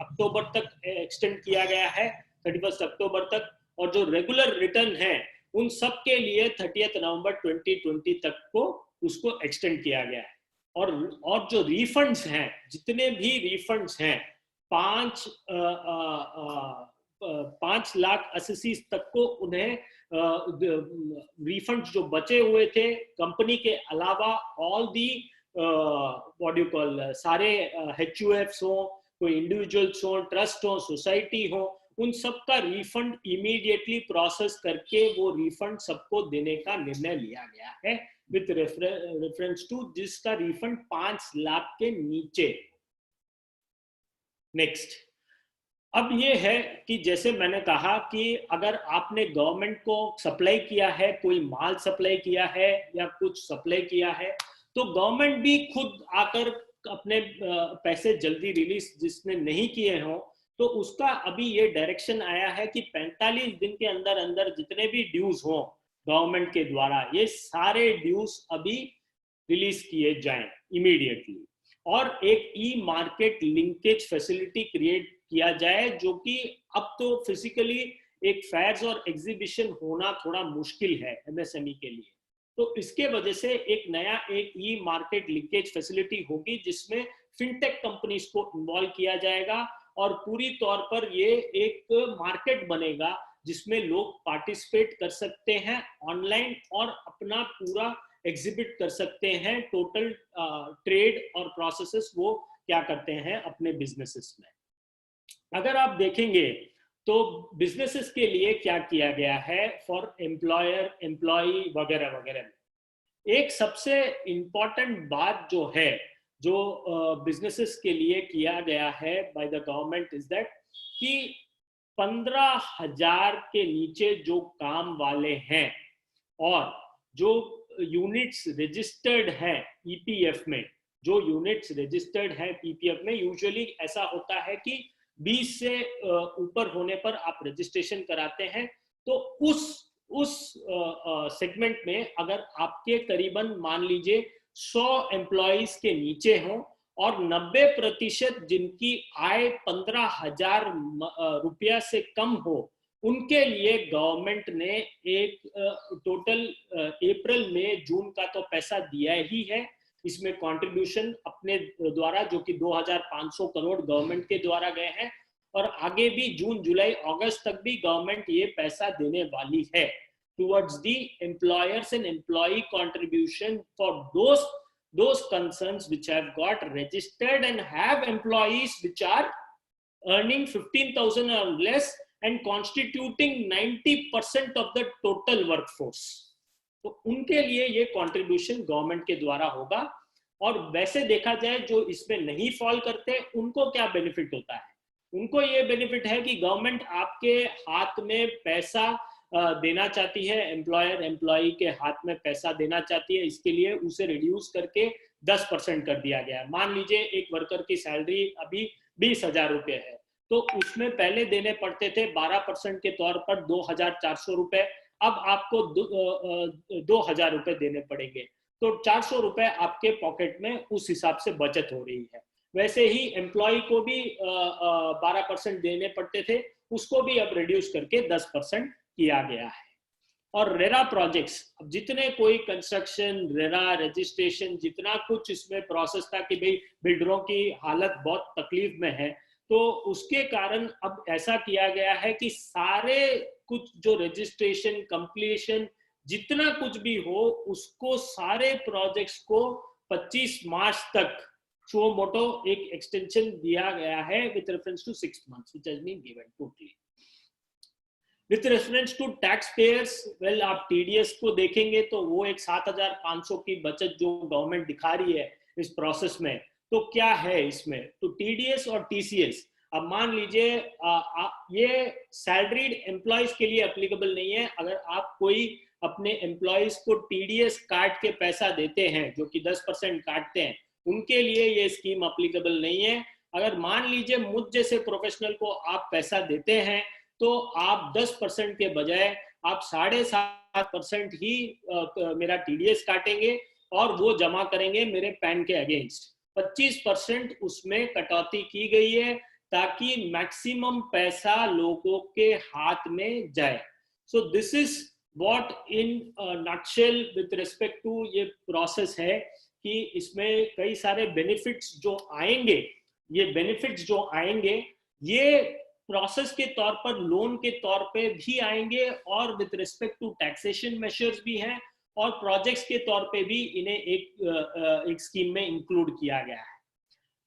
[SPEAKER 5] अक्टूबर तक एक्सटेंड किया गया है, 31 अक्टूबर तक। और जो रेगुलर रिटर्न है उन सब के लिए 30 नवंबर 2020 तक को उसको एक्सटेंड किया गया है। और जो रिफंड्स हैं, जितने भी रिफंड्स हैं, 5,80,000 तक को उन्हें रिफंड्स जो बचे हुए थे कंपनी के अलावा, all the what you call, सारे HUFs हो, कोई इंडिविजुअल्स हो, ट्रस्ट हो, सोसाइटी हो, उन सब का रिफंड इमीडिएटली प्रोसेस करके वो रिफंड सबको देने का निर्णय लिया गया है विद रेफरेंस टू जिसका रिफंड 5 लाख के नीचे। नेक्स्ट, अब ये है कि जैसे मैंने कहा कि अगर आपने गवर्नमेंट को सप्लाई किया है, कोई माल सप्लाई किया है या कुछ सप्लाई किया है, तो गवर्नमेंट भी खुद आकर अपने पैसे जल्दी रिलीज जिसने नहीं किए हों, तो उसका अभी ये डायरेक्शन आया है कि 45 दिन के अंदर अंदर जितने भी ड्यूज हों गवर्नमेंट के द्वारा, ये सारे ड्यूज अभी रिलीज किए जाएं इमीडिएटली। और एक ई मार्केट लिंकेज फैसिलिटी क्रिएट किया जाए, जो कि अब तो फिजिकली एक फेयर्स और एग्जीबिशन होना थोड़ा मुश्किल है एमएसएमई के लिए। तो इसके वजह से एक नया एक ई मार्केट लिंकेज फैसिलिटी होगी जिसमें फिनटेक कंपनीज को इन्वॉल्व किया जाएगा और पूरी तौर पर ये एक मार्केट बनेगा जिसमें लोग पार्टिसिपेट कर सकते हैं ऑनलाइन और अपना पूरा एग्जिबिट कर सकते हैं टोटल ट्रेड और प्रोसेसेस वो क्या करते हैं अपने बिजनेसेस में। अगर आप देखेंगे तो बिजनेसेस के लिए क्या किया गया है फॉर एम्प्लॉयर, एम्प्लॉई वगैरह वगैरह में, एक सबसे इम्पॉर्टेंट बात जो है जो बिजनेसेस के लिए किया गया है by the government is that कि 15,000 के नीचे जो काम वाले हैं और जो यूनिट्स रजिस्टर्ड हैं ईपीएफ में, जो यूनिट्स रजिस्टर्ड हैं पीपीएफ में, यूजुअली ऐसा होता है कि 20 से ऊपर होने पर आप रजिस्ट्रेशन कराते हैं। तो उस सेगमेंट में अगर आपके करीबन मान लीजिए 100 एम्प्लॉइज के नीचे हों और 90% जिनकी आय 15,000 रुपया से कम हो, उनके लिए गवर्नमेंट ने एक टोटल अप्रैल में जून का तो पैसा दिया ही है, इसमें कंट्रीब्यूशन अपने द्वारा जो कि 2,500 करोड़ गवर्नमेंट के द्वारा गए हैं, और आगे भी जून जुलाई अगस्त तक भी गवर्नमेंट ये पैसा देने वाली है towards the employers and employee contribution for those concerns which have got registered and have employees which are earning 15,000 or less and constituting 90% of the total workforce. तो उनके लिए ये कंट्रीब्यूशन गवर्नमेंट के द्वारा होगा। और वैसे देखा जाए जो इसमें नहीं फॉल करते उनको क्या बेनिफिट होता है, उनको ये बेनिफिट है कि गवर्नमेंट आपके हाथ में पैसा देना चाहती है, एम्प्लॉयर एम्प्लॉई के हाथ में पैसा देना चाहती है, इसके लिए उसे रिड्यूस करके 10% कर दिया गया है। मान लीजिए एक वर्कर की सैलरी अभी 20,000 रुपये है, तो उसमें पहले देने पड़ते थे 12% के तौर पर 2,400 रुपये, अब आपको 2,000 रुपये देने पड़ेगे, तो 400 रुपये आपके पॉकेट में उस हिसाब से बचत हो रही है। वैसे ही एम्प्लॉय को भी 12% देने पड़ते थे, उसको भी अब रिड्यूस करके 10% किया गया है। और रेरा प्रोजेक्ट्स, अब जितने कोई कंस्ट्रक्शन, रेरा रजिस्ट्रेशन, जितना कुछ इसमें प्रोसेस था कि भाई बिल्डरों की हालत बहुत तकलीफ में है, तो उसके कारण अब ऐसा किया गया है कि सारे कुछ जो रजिस्ट्रेशन, कंप्लीशन, जितना कुछ भी हो, उसको सारे प्रोजेक्ट्स को 25 मार्च तक शो मोटो एक एक्सटेंशन दिया गया है with reference to 6 months which has been given totally. With reference to taxpayers, well आप टीडीएस को देखेंगे तो वो एक 7,500 की बचत जो गवर्नमेंट दिखा रही है इस प्रोसेस में, तो क्या है इसमें, तो टीडीएस और टीसीएस, अब मान लीजिए ये सैलरीड एम्प्लॉयज के लिए एप्लीकेबल नहीं है। अगर आप कोई अपने एम्प्लॉयज को टीडीएस काट के पैसा देते हैं, जो कि 10% काटते हैं, उनके लिए ये स्कीम एप्लीकेबल नहीं है। अगर मान लीजिए मुझ जैसे प्रोफेशनल को आप पैसा देते हैं, तो आप 10% के बजाय आप 7.5% ही मेरा टीडीएस काटेंगे और वो जमा करेंगे मेरे पैन के अगेंस्ट। 25% उसमें कटौती की गई है ताकि मैक्सिमम पैसा लोगों के हाथ में जाए। So this is what in nutshell with respect to ये प्रोसेस है कि इसमें कई सारे बेनिफिट्स जो आएंगे, ये बेनिफिट्स जो आएंगे ये प्रोसेस के तौर पर, लोन के तौर पे भी आएंगे, और with respect to taxation measures भी हैं, और प्रोजेक्ट्स के तौर पे भी इन्हें एक स्कीम में इंक्लूड किया गया है।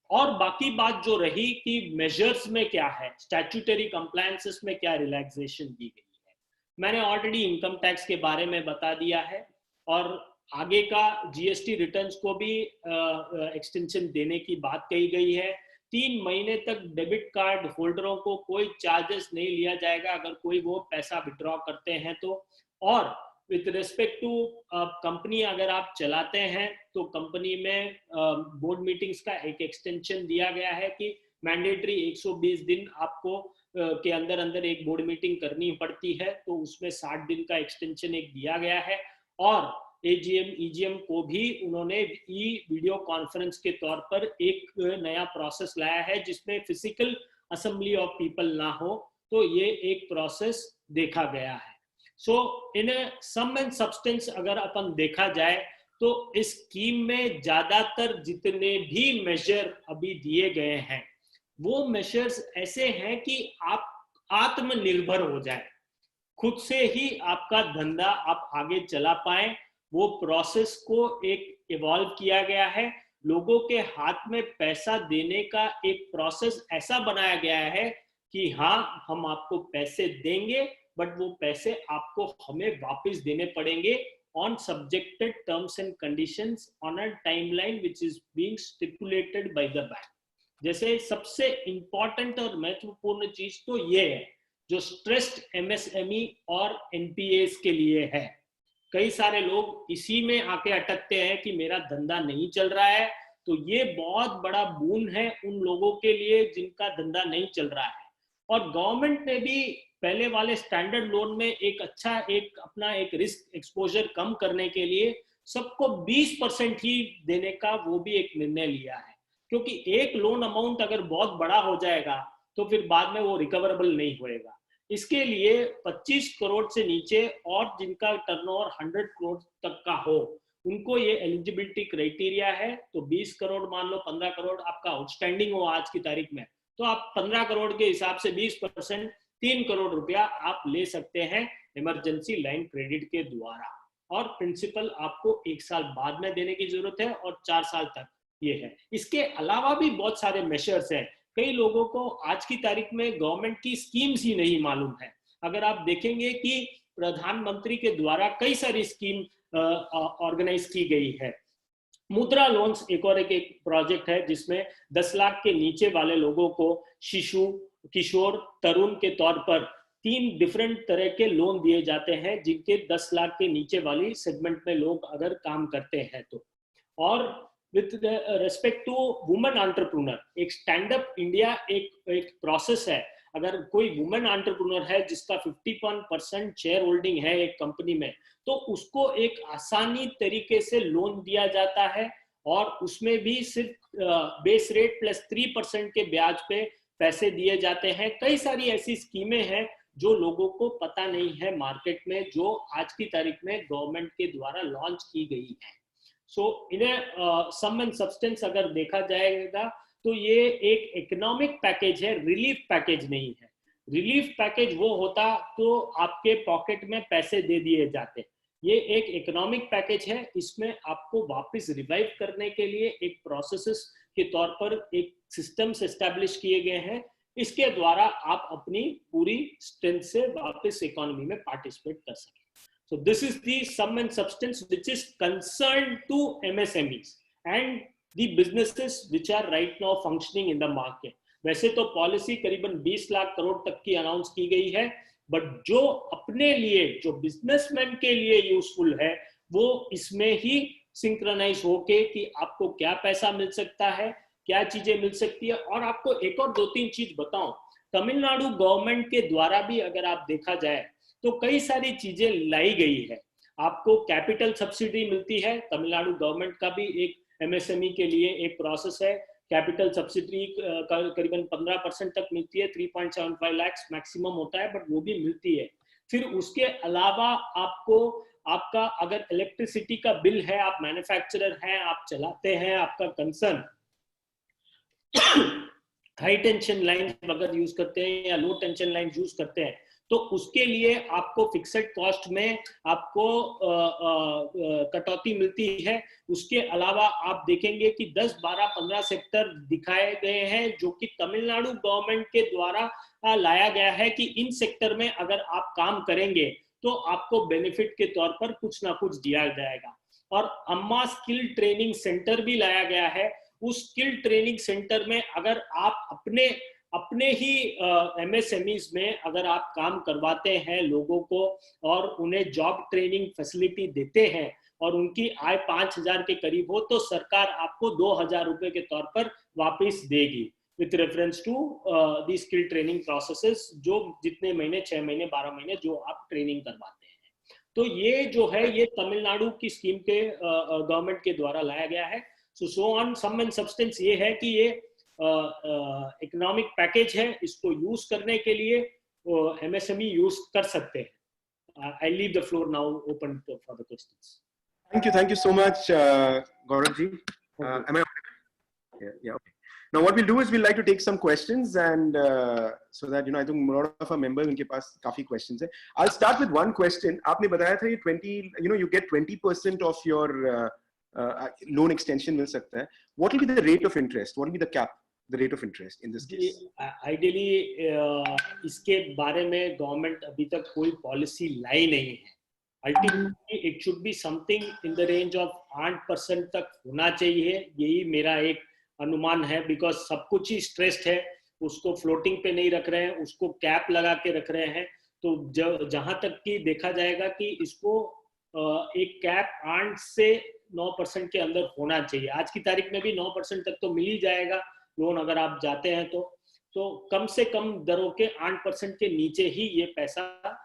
[SPEAKER 5] और बाकी बात जो रही कि मेजर्स में क्या है, स्टैट्यूटरी कंप्लायंसेस में क्या रिलैक्सेशन दी गई है, मैंने ऑलरेडी इनकम टैक्स के बारे में बता दिया है, और आगे का जीएसटी रिटर्न्स को भी एक्सटेंशन देने की बात कही गई है। 3 महीने तक डेबिट कार्ड होल्डरों को कोई चार्जेस नहीं लिया जाएगा अगर कोई वो पैसा विड्रॉ करते हैं तो। और विथ रिस्पेक्ट टू कंपनी अगर आप चलाते हैं तो कंपनी में बोर्ड मीटिंग्स का एक एक्सटेंशन दिया गया है कि मैंडेटरी 120 दिन आपको के अंदर अंदर एक बोर्ड मीटिंग करनी पड़ती है, तो उसमें 60 दिन का एक्सटेंशन एक दिया गया है। और एजीएम ईजीएम को भी उन्होंने ई वीडियो कॉन्फ्रेंस के तौर पर एक नया प्रोसेस लाया है जिसमें फिजिकल असेंबली ऑफ पीपल ना हो, तो ये एक प्रोसेस देखा गया है। सो इन सम एंड सब्सटेंस अगर अपन देखा जाए तो इस स्कीम में ज्यादातर जितने भी मेजर अभी दिए गए हैं वो मेजर्स ऐसे हैं कि आप आत्मनिर्भर हो जाए, खुद से ही आपका धंधा आप आगे चला पाए। वो प्रोसेस को एक इवॉल्व किया गया है, लोगों के हाथ में पैसा देने का एक प्रोसेस ऐसा बनाया गया है कि हाँ हम आपको पैसे देंगे, बट वो पैसे आपको हमें वापस देने पड़ेंगे on subjected terms and conditions on a timeline which is being stipulated by the bank। जैसे सबसे इंपॉर्टेंट और महत्वपूर्ण चीज तो ये है जो स्ट्रेस्ड एमएसएमई और एनपीएस के लिए है। कई सारे लोग इसी में आके अटकते हैं कि मेरा धंधा नहीं चल रहा है, तो ये बहुत बड़ा बून है उन लोगों के लिए जिनका धंधा नहीं चल रहा है। और गवर्नमेंट ने भी पहले वाले स्टैंडर्ड लोन में एक अच्छा अपना एक रिस्क एक्सपोजर कम करने के लिए सबको 20% ही देने का वो भी एक निर्णय लिया है, क्योंकि एक लोन अमाउंट अगर बहुत बड़ा हो जाएगा तो फिर बाद में वो रिकवरेबल नहीं होएगा। इसके लिए 25 करोड़ से नीचे और जिनका टर्नओवर 100 करोड़ तक का हो उनको ये एलिजिबिलिटी क्राइटेरिया है। तो 20 करोड़ मान लो 15 करोड़ आपका आउटस्टैंडिंग हो आज की तारीख में, तो आप 15 करोड़ के हिसाब से 20% 3 करोड़ रुपया आप ले सकते हैं इमरजेंसी लाइन क्रेडिट के द्वारा, और प्रिंसिपल आपको 1 साल बाद में देने की जरूरत है और 4 साल तक ये है। इसके अलावा भी बहुत सारे मेजर्स हैं। कई लोगों को आज की तारीख में गवर्नमेंट की स्कीम्स ही नहीं मालूम है। अगर आप देखेंगे कि प्रधानमंत्री के द्वारा कई सारी स्कीम ऑर्गेनाइज की गई है। मुद्रा लोन्स एक और एक प्रोजेक्ट है जिसमें 10 लाख के नीचे वाले लोगों को शिशु किशोर, तरुण के तौर पर 3 डिफरेंट तरह के लोन दिए जाते हैं जिनके 10 लाख के नीचे वाली सेगमेंट में लोग अगर काम करते हैं तो। और with respect to women entrepreneur, एक स्टैंड अप इंडिया एक प्रोसेस है। अगर कोई वुमेन एंटरप्रेन्योर है जिसका 51% शेयर होल्डिंग है एक कंपनी में, तो उसको एक आसानी तरीके से लोन दिया जाता है और उसमें भी सिर्फ बेस रेट प्लस 3% के ब्याज पे पैसे दिए जाते हैं। कई सारी ऐसी स्कीमें हैं जो लोगों को पता नहीं है मार्केट में, जो आज की तारीख में गवर्नमेंट के द्वारा लॉन्च की गई है। सो इन्हें सम एंड सब्सटेंस अगर देखा जाएगा तो ये एक इकोनॉमिक पैकेज है, रिलीफ पैकेज नहीं है। रिलीफ पैकेज वो होता तो आपके पॉकेट में पैसे दे दिए जाते। ये एक इकोनॉमिक पैकेज है, इसमें आपको वापस रिवाइव करने के लिए एक प्रोसेसेस के तौर पर एक सिस्टम्स एस्टैब्लिश किए गए हैं। इसके द्वारा आप अपनी पूरी स्ट्रेंथ से वापस इकोनॉमी में पार्टिसिपेट कर सकें। So this is the sum and substance which is concerned to MSMEs and the businesses which are right now functioning in the market. वैसे तो पॉलिसी करीबन 20 लाख करोड़ तक की अनाउंस की गई है, बट जो अपने लिए, जो बिजनेसमैन के लिए यूजफुल है, वो इसमें ही सिंक्रोनाइज होके कि आपको क्या पैसा मिल सकता है, क्या चीजें मिल सकती है। और आपको एक और 2-3 चीज बताऊं, तमिलनाडु गवर्नमेंट के द्वारा भी अगर आप देखा जाए तो कई सारी चीजें लाई गई है। आपको कैपिटल सब्सिडी मिलती है, तमिलनाडु गवर्नमेंट का भी एक एमएसएमई के लिए एक प्रोसेस है। कैपिटल सब्सिडी करीबन 15% तक मिलती है, 3.75 लाख मैक्सिमम होता है, बट वो भी मिलती है। फिर उसके अलावा आपको आपका अगर इलेक्ट्रिसिटी का बिल है, आप मैन्युफैक्चरर हैं, आप चलाते हैं, आपका कंसर्न हाई टेंशन लाइन अगर यूज करते हैं या लो टेंशन लाइन यूज करते हैं, तो उसके लिए आपको फिक्सेड कॉस्ट में आपको कटौती मिलती है। उसके अलावा आप देखेंगे कि 10, 12, 15 सेक्टर दिखाए गए हैं जो कि तमिलनाडु गवर्नमेंट के द्वारा लाया गया है कि इन सेक्टर में अगर आप काम करेंगे तो आपको बेनिफिट के तौर पर कुछ ना कुछ दिया जाएगा। और अम्मा स्किल ट्रेनिंग सेंटर भी लाया गया है। उस स्किल ट्रेनिंग सेंटर में अगर आप अपने ही एमएसएमईज में अगर आप काम करवाते हैं लोगों को और उन्हें जॉब ट्रेनिंग फैसिलिटी देते हैं और उनकी आय 5,000 के करीब हो, तो सरकार आपको 2,000 रुपए के तौर पर वापस देगी with reference to the skill training processes, जो जितने महीने, 6 महीने, 12 महीने जो आप ट्रेनिंग करवाते हैं। तो ये जो है ये तमिलनाडु की स्कीम के गवर्नमेंट के द्वारा लाया गया है। So on sum and substance ये है कि ये इकोनॉमिक पैकेज है, इसको यूज करने के लिए एमएसएमई यूज कर सकते हैं। I leave the floor now open for the questions.
[SPEAKER 3] Thank you so much, Gaurav ji. Am I? Yeah. Okay. Now, what we'll do is we'll like to take some questions, and so that I think a lot of our members उनके पास काफी questions है. I'll start with one question. आपने बताया था ये 20, you get 20% of your loan extension मिल सकता है. What will be the rate of interest? What will be the cap? The rate of interest in this case?
[SPEAKER 5] Ideally, इसके बारे में government अभी तक कोई पॉलिसी लाई नहीं है। Ultimately, it should be something in the range of 8% तक होना चाहिए, यही मेरा एक अनुमान है। बिकॉज सब कुछ ही स्ट्रेस्ड है, उसको फ्लोटिंग पे नहीं रख रहे हैं, उसको कैप लगा के रख रहे हैं। तो जहां तक कि देखा जाएगा कि इसको एक कैप 8 से 9% के अंदर होना चाहिए। आज की तारीख में भी 9% तक तो मिल ही जाएगा लोन अगर आप जाते हैं तो कम से कम दरों के 8% के नीचे ही ये पैसा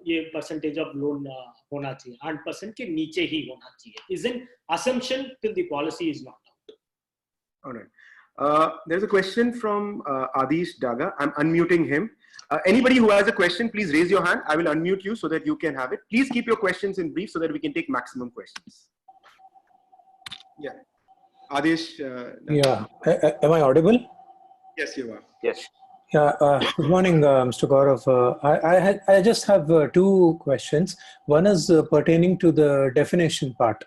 [SPEAKER 5] ये परसेंटेज ऑफ लोन होना चाहिए, 8% के नीचे ही होना चाहिए। Is an assumption till the policy is not out.
[SPEAKER 3] All right. There's a question from Adish Daga. I'm unmuting him. Anybody who has a question, please raise your hand. I will unmute you so that you can have it. Please keep your questions in brief so that we can take maximum questions. Yeah. Adish.
[SPEAKER 6] Yeah. Am I audible?
[SPEAKER 3] Yes, you are.
[SPEAKER 2] Yes.
[SPEAKER 6] Yeah. Good morning, Mr. Gaurav. I just have 2 questions. One is pertaining to the definition part.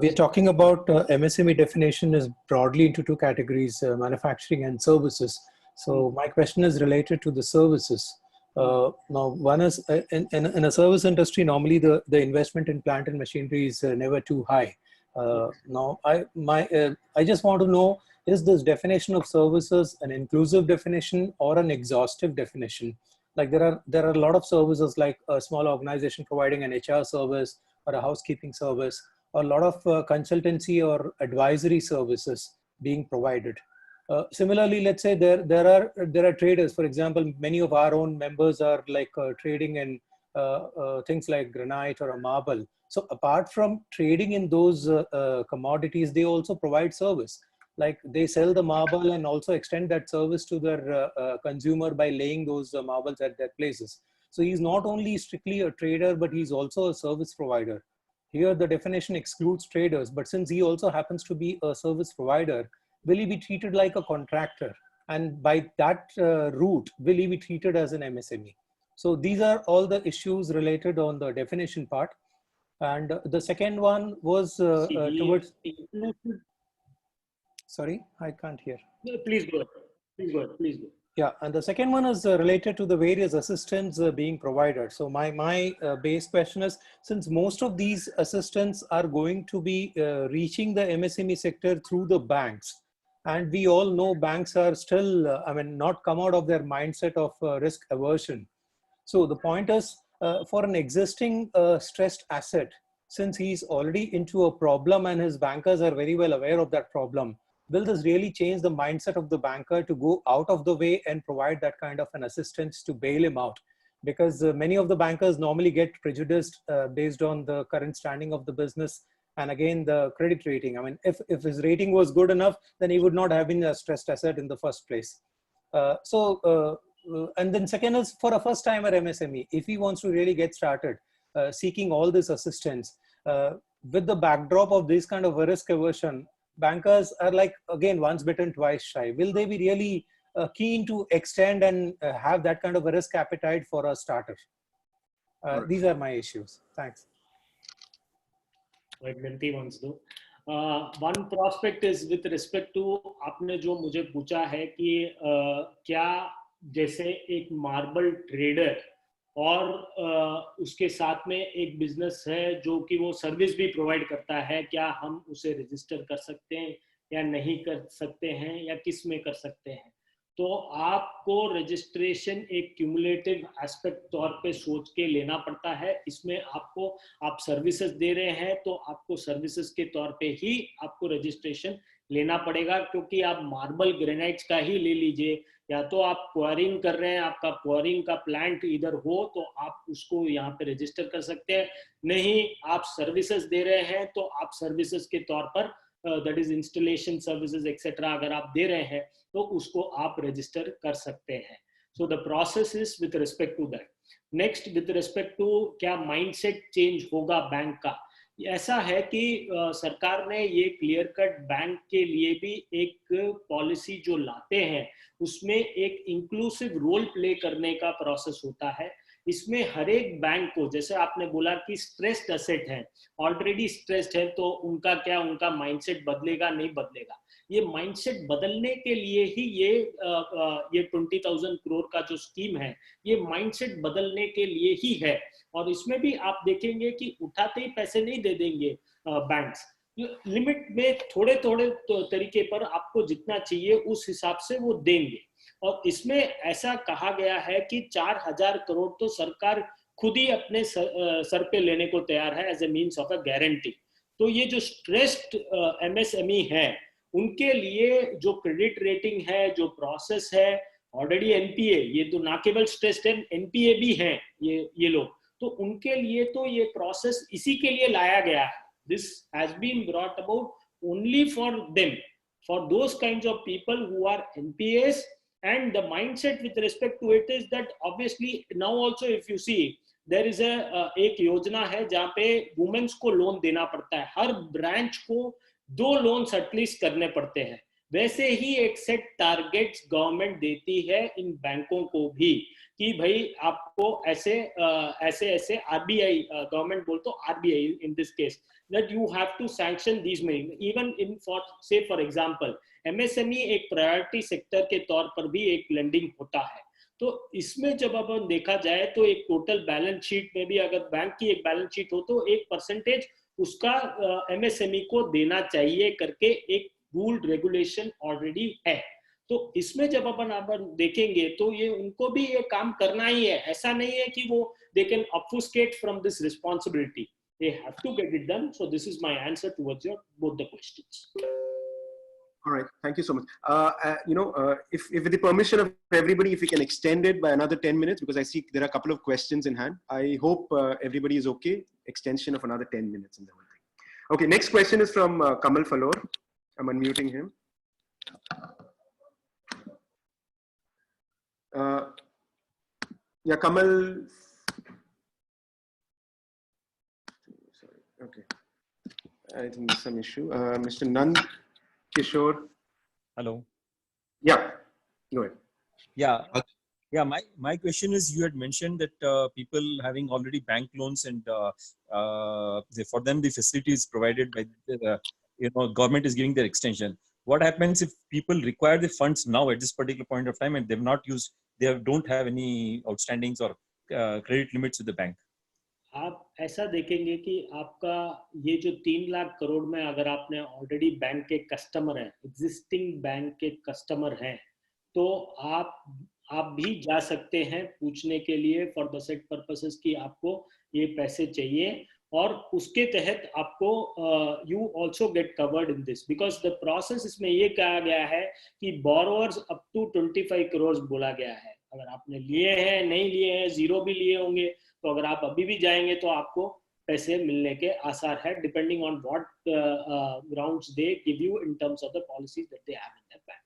[SPEAKER 6] We are talking about MSME definition is broadly into 2 categories, manufacturing and services. So my question is related to the services. Now, one is in a service industry, normally the investment in plant and machinery is never too high. Now, I just want to know is this definition of services an inclusive definition or an exhaustive definition? Like there are a lot of services, like a small organization providing an HR service or a housekeeping service, or a lot of consultancy or advisory services being provided. Similarly, let's say there are traders. For example, many of our own members are like trading in things like granite or a marble. So apart from trading in those commodities, they also provide service. Like they sell the marble and also extend that service to their consumer by laying those marbles at their places. So he's not only strictly a trader, but he's also a service provider. Here the definition excludes traders, but since he also happens to be a service provider, will he be treated like a contractor? And by that route, will he be treated as an MSME? So these are all the issues related on the definition part. And the second one was towards... Sorry, I can't hear.
[SPEAKER 5] No, please go ahead. Please go ahead. Please go.
[SPEAKER 6] Yeah, and the second one is related to the various assistance being provided. So my base question is, since most of these assistants are going to be reaching the MSME sector through the banks, and we all know banks are still, not come out of their mindset of risk aversion. So the point is, for an existing stressed asset, since he's already into a problem and his bankers are very well aware of that problem, will this really change the mindset of the banker to go out of the way and provide that kind of an assistance to bail him out? Because many of the bankers normally get prejudiced based on the current standing of the business, and again the credit rating. I mean, if his rating was good enough, then he would not have been a stressed asset in the first place. And then second is, for a first timer MSME, if he wants to really get started seeking all this assistance, with the backdrop of this kind of a risk aversion, bankers are like, again, once bitten, twice shy. Will they be really keen to extend and have that kind of a risk appetite for a starter? These are my issues. Thanks.
[SPEAKER 5] Like Menti wants to. One prospect is with respect to आपने जो मुझे पूछा है कि क्या जैसे एक marble trader और उसके साथ में एक बिजनेस है जो कि वो सर्विस भी प्रोवाइड करता है, क्या हम उसे रजिस्टर कर सकते हैं या नहीं कर सकते हैं, या किस में कर सकते हैं? तो आपको रजिस्ट्रेशन एक क्यूमुलेटिव एस्पेक्ट तौर पे सोच के लेना पड़ता है. इसमें आपको, आप सर्विसेज दे रहे हैं तो आपको सर्विसेज के तौर पे ही आपको रजिस्ट्रेशन लेना पड़ेगा, क्योंकि आप मार्बल ग्रेनाइट्स का ही ले लीजिए, या तो आप क्वारिंग कर रहे हैं, आपका क्वारिंग का प्लांट इधर हो तो आप उसको यहाँ पे रजिस्टर कर सकते हैं. नहीं, आप सर्विसेज दे रहे हैं तो आप सर्विसेज के तौर पर that is installation services etcetera अगर आप दे रहे हैं तो उसको आप रजिस्टर कर सकते हैं. So the process is with respect to that. Next, with respect to क्या माइंडसेट चेंज होगा बैंक का, ऐसा है कि सरकार ने ये क्लियर कट बैंक के लिए भी एक पॉलिसी जो लाते हैं उसमें एक इंक्लूसिव रोल प्ले करने का प्रोसेस होता है. इसमें हर एक बैंक को, जैसे आपने बोला कि स्ट्रेस्ड एसेट है, ऑलरेडी स्ट्रेस्ड है, तो उनका क्या, उनका माइंडसेट बदलेगा नहीं बदलेगा? ये माइंडसेट बदलने के लिए ही ये 20,000 करोड़ का जो स्कीम है, ये माइंडसेट बदलने के लिए ही है. और इसमें भी आप देखेंगे कि उठाते ही पैसे नहीं दे देंगे बैंक्स, लिमिट में थोड़े थोड़े तरीके पर आपको जितना चाहिए उस हिसाब से वो देंगे. और इसमें ऐसा कहा गया है कि 4,000 करोड़ तो सरकार खुद ही अपने सर पे लेने को तैयार है as a means of a guarantee. तो ये जो स्ट्रेस्ड एमएसएमई है उनके लिए जो क्रेडिट रेटिंग है, जो प्रोसेस है, ऑलरेडी एनपीए, ये तो ना केवल स्ट्रेस्ड है, एनपीए भी हैं ये लोग, तो उनके लिए तो ये प्रोसेस इसी के लिए लाया गया है. This has been brought about only for them, for those kinds of people who are NPS. And the mindset with respect to it is that obviously now also if you see there is एक योजना है जहाँ पे women's को loan देना पड़ता है. हर branch को 2 लोन्स एटलीस्ट करने पड़ते हैं. वैसे ही एक सेट टारगेट्स गवर्नमेंट देती है इन बैंकों को भी कि भाई आपको ऐसे आरबीआई, गवर्नमेंट बोल तो RBI in this case, that you have to sanction these many, even in for say for example MSME एक प्रायोरिटी सेक्टर के तौर पर भी एक लेंडिंग होता है. तो इसमें जब अपन देखा जाए तो एक टोटल बैलेंस शीट में भी अगर बैंक की एक बैलेंस शीट हो तो 1% उसका MSME को देना चाहिए करके एक रूल रेगुलेशन ऑलरेडी है। तो इसमें जब अपन देखेंगे तो ये उनको भी ये काम करना ही है, ऐसा नहीं है कि वो they can obfuscate from this responsibility. They have to get it done. So this is my answer towards your both the questions.
[SPEAKER 3] All right, thank you so much. If with the permission of everybody, if we can extend it by another 10 minutes, because I see there are a couple of questions in hand. I hope everybody is okay. Extension of another 10 minutes in the whole thing. Okay, next question is from Kamal Falor. I'm unmuting him. Yeah, Kamal. Sorry. Okay. I think there's some issue. Mr. Nand Kishore.
[SPEAKER 7] Hello.
[SPEAKER 3] Yeah, go ahead.
[SPEAKER 7] Yeah. My question is, you had mentioned that people having already bank loans and for them the facility is provided by the government is giving their extension. What happens if people require the funds now at this particular point of time and they've not used, don't have any outstandings or credit limits with the bank?
[SPEAKER 5] आप ऐसा देखेंगे कि आपका ये जो 3 लाख करोड़ में अगर आपने ऑलरेडी बैंक के कस्टमर हैं, एग्जिस्टिंग बैंक के कस्टमर हैं, तो आप भी जा सकते हैं पूछने के लिए फॉर द सेट पर्पसेस कि आपको ये पैसे चाहिए, और उसके तहत आपको you also get covered in this, because the process इसमें ये कहा गया है कि बोरोवर्स अप टू 25 करोड़ बोला गया है। अगर आपने लिए हैं, नहीं लिए हैं, जीरो भी लिए होंगे, तो अगर आप अभी भी जाएंगे तो आपको पैसे मिलने के आसार है, depending on what grounds they give you in terms of the policies that they have in the bank.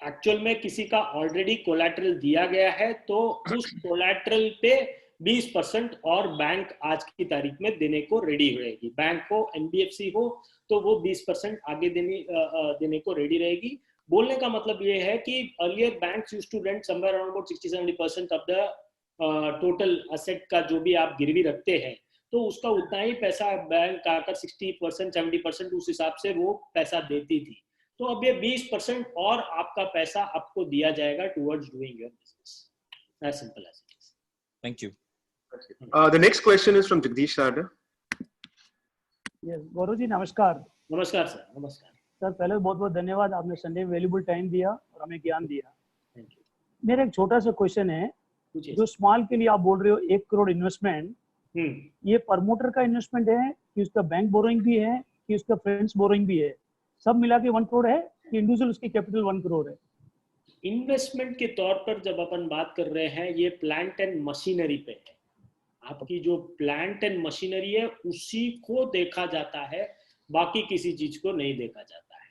[SPEAKER 5] Actual में किसी का ऑलरेडी कोलैटरल दिया गया है तो उस कोलैटरल पे 20% और बैंक आज की तारीख में देने को रेडी रहेगी। बैंक हो, एनबीएफसी हो, तो वो 20% आगे देने को रेडी रहेगी। बोलने का मतलब ये है कि earlier banks used to rent somewhere around about 60-70% of the total asset का जो भी आप गिरवी रखते हैं, तो उसका उतना ही पैसा बैंक आकर 60% 70% उस हिसाब से वो पैसा देती थी। तो अब ये 20% और आपका पैसा आपको दिया जाएगा towards doing your business, as simple as it is.
[SPEAKER 7] Thank you.
[SPEAKER 3] The next question is from Jagdish Sarda.
[SPEAKER 8] Yes, Gaurav ji नमस्कार।
[SPEAKER 5] नमस्कार सर। नमस्कार
[SPEAKER 8] सर, पहले बहुत बहुत धन्यवाद, आपने संडे वैल्यूबल टाइम दिया और हमें ज्ञान दिया।
[SPEAKER 5] Thank you.
[SPEAKER 8] मेरा एक छोटा सा क्वेश्चन है, जो स्मॉल के लिए आप बोल रहे हो 1 करोड़ इन्वेस्टमेंट, ये प्रमोटर का इन्वेस्टमेंट है कि उसका बैंक बोरोइंग भी है कि उसका फ्रेंड्स बोरोइंग भी है, सब मिला के 1 करोड़ है कि इंडिविजुअल उसकी कैपिटल 1 करोड़ है?
[SPEAKER 5] इन्वेस्टमेंट के तौर पर जब अपन बात कर रहे हैं, ये प्लांट एंड मशीनरी पे है। आपकी जो प्लांट एंड मशीनरी है उसी को देखा जाता है, बाकी किसी चीज को नहीं देखा जाता है।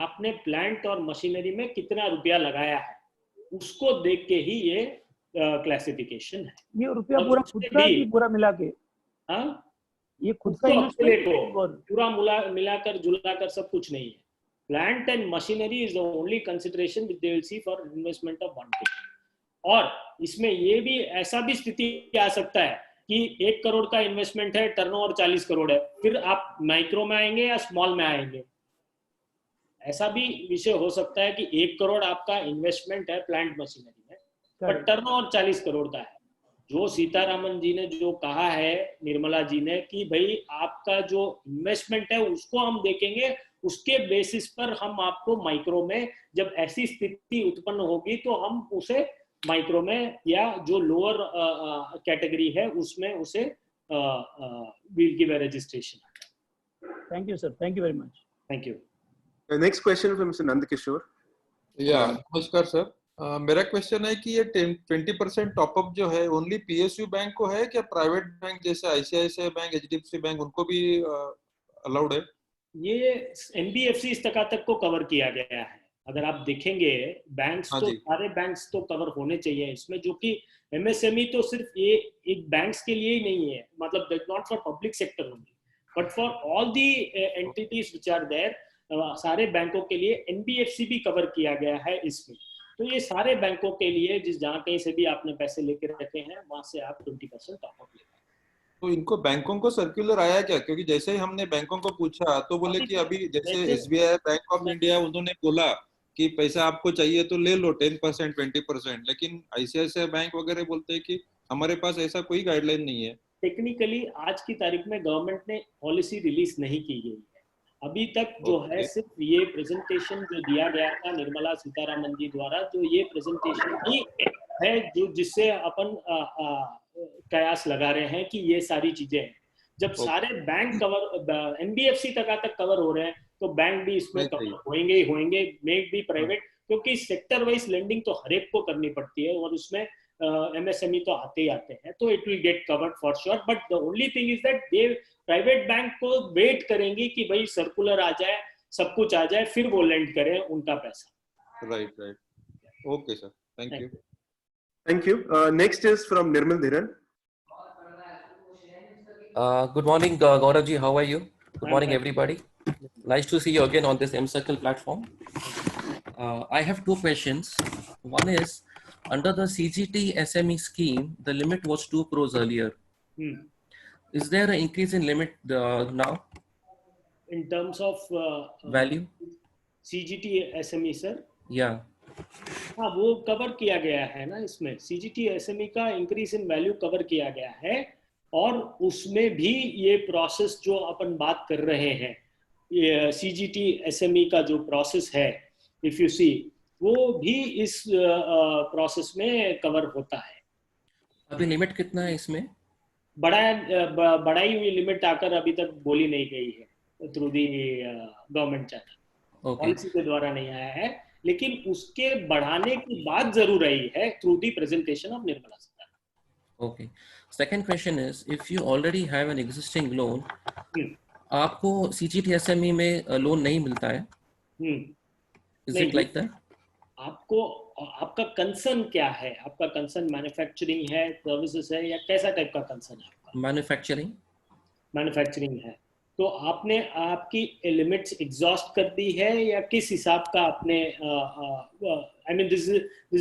[SPEAKER 5] आपने प्लांट और मशीनरी में कितना रुपया लगाया है उसको देख के ही ये क्लासिफिकेशन है।
[SPEAKER 8] ये रुपया पूरा खुद का ही पूरा मिला के?
[SPEAKER 5] हाँ,
[SPEAKER 8] ये खुद का इन्वेस्टमेंट
[SPEAKER 5] पूरा मिलाकर जुलाकर सब कुछ नहीं है। Plant and machinery is the only consideration with they will see for investment of 1 crore. और इसमें ये भी ऐसा भी स्थिति आ सकता है कि 1 करोड़ का इन्वेस्टमेंट है, टर्नओवर 40 करोड़ है, फिर आप माइक्रो में आएंगे या स्मॉल में आएंगे, ऐसा भी विषय हो सकता है कि 1 करोड़ आपका इन्वेस्टमेंट है प्लांट मशीनरी में, पर टर्नओवर 40 करोड़ का है। जो सीतारामन जी ने जो कहा है, निर्मला जी ने, कि भाई आपका जो इन्वेस्टमेंट है उसको हम देखेंगे, उसके बेसिस पर हम आपको माइक्रो में, जब ऐसी स्थिति उत्पन्न होगी तो हम उसे माइक्रो में या जो लोअर कैटेगरी है उसमें उसे we'll give a registration.
[SPEAKER 8] Thank you sir, thank you very much.
[SPEAKER 5] Thank you.
[SPEAKER 3] The next question from Mr. Nand Kishore.
[SPEAKER 9] Yeah, नमस्कार सर। मेरा क्वेश्चन है कि ये 20% टॉपअप जो है ओनली पीएसयू बैंक को है क्या प्राइवेट बैंक जैसे आईसीआईसीआई बैंक, एचडीएफसी बैंक, उनको भी अलाउड है? ये
[SPEAKER 5] एनबीएफसी इस तक को कवर किया गया है। अगर आप देखेंगे बैंक्स तो सारे बैंक्स तो कवर होने चाहिए इसमें, जो कि एमएसएमई तो सिर्फ ये एक बैंक्स के लिए ही नहीं है, मतलब that not for public sector only but for all the entities which are there, सारे बैंकों के लिए एनबीएफसी भी कवर किया गया है इसमें। तो ये सारे बैंकों के लिए जिस जहाँ कहीं से भी आपने पैसे लेके रखे हैं वहां से आप 20% टॉपअप ले।
[SPEAKER 9] तो इनको बैंकों को सर्कुलर आया क्या? क्योंकि जैसे ही हमने बैंकों को पूछा तो बोले कि अभी जैसे एसबीआई, बैंक ऑफ इंडिया, उन्होंने बोला कि पैसा आपको चाहिए तो ले लो 10% 20%, लेकिन आईसीआईसीआई बैंक वगैरह बोलते हैं कि हमारे पास ऐसा कोई गाइडलाइन नहीं है।
[SPEAKER 5] टेक्निकली आज की तारीख में गवर्नमेंट ने पॉलिसी रिलीज नहीं की गई है, अभी तक जो है सिर्फ ये प्रेजेंटेशन जो दिया गया था निर्मला सीतारामन जी द्वारा, जो ये प्रेजेंटेशन ही है जो जिससे अपन कयास लगा रहे हैं कि ये सारी चीजें हैं। जब सारे बैंक कवर, एनबीएफसी तक कवर हो रहे हैं, तो बैंक भी इसमें कवर होंगे ही होंगे, मेक भी प्राइवेट, क्योंकि सेक्टर वाइज लेंडिंग तो हर एक को करनी पड़ती है और उसमें एमएसएमई तो आते ही आते हैं, तो it will get covered for sure. But the only thing is that they private bank को वेट करेंगे कि भाई सर्कुलर आ जाए, सब कुछ आ जाए, फिर वो लेंड करें उनका पैसा।
[SPEAKER 9] Right right, okay sir, thank you.
[SPEAKER 3] Thank you. Next is from Nirmal Dhiran.
[SPEAKER 10] Good morning, Gaurav ji. How are you? Good morning, everybody. Nice to see you again on this M-Circle platform. I have two questions. One is, under the CGT SME scheme, the limit was 2 crores earlier. Is there an increase in limit now?
[SPEAKER 5] In terms of
[SPEAKER 10] value?
[SPEAKER 5] CGT SME, sir?
[SPEAKER 10] Yeah.
[SPEAKER 5] हाँ, वो cover किया गया है ना इसमें, CGT SME का increase in value cover किया गया है, और उसमें भी ये प्रोसेस जो अपन बात कर रहे हैं, ये CGT SME का जो प्रोसेस है, इफ यू सी, वो भी इस प्रोसेस में कवर होता है।
[SPEAKER 10] अभी लिमिट कितना है इसमें?
[SPEAKER 5] बढ़ाई हुई लिमिट आकर अभी तक बोली नहीं गई है through the government channel, policy के द्वारा नहीं आया है, लेकिन उसके बढ़ाने की बात जरूर आई है through the presentation of Nirmala Sitharaman.
[SPEAKER 10] Okay, second question is, if you already have an existing loan, आपको CGT SME में लोन नहीं मिलता है? Is it like that?
[SPEAKER 5] आपको, आपका कंसर्न क्या है? आपका कंसर्न मैन्युफैक्चरिंग है, सर्विसेज है, या कैसा टाइप का कंसर्न है आपका?
[SPEAKER 10] मैन्युफैक्चरिंग।
[SPEAKER 5] मैन्युफैक्चरिंग है, तो आपने आपकी लिमिट्स एग्जॉस्ट कर दी है, या किस हिसाब का आपने, I mean this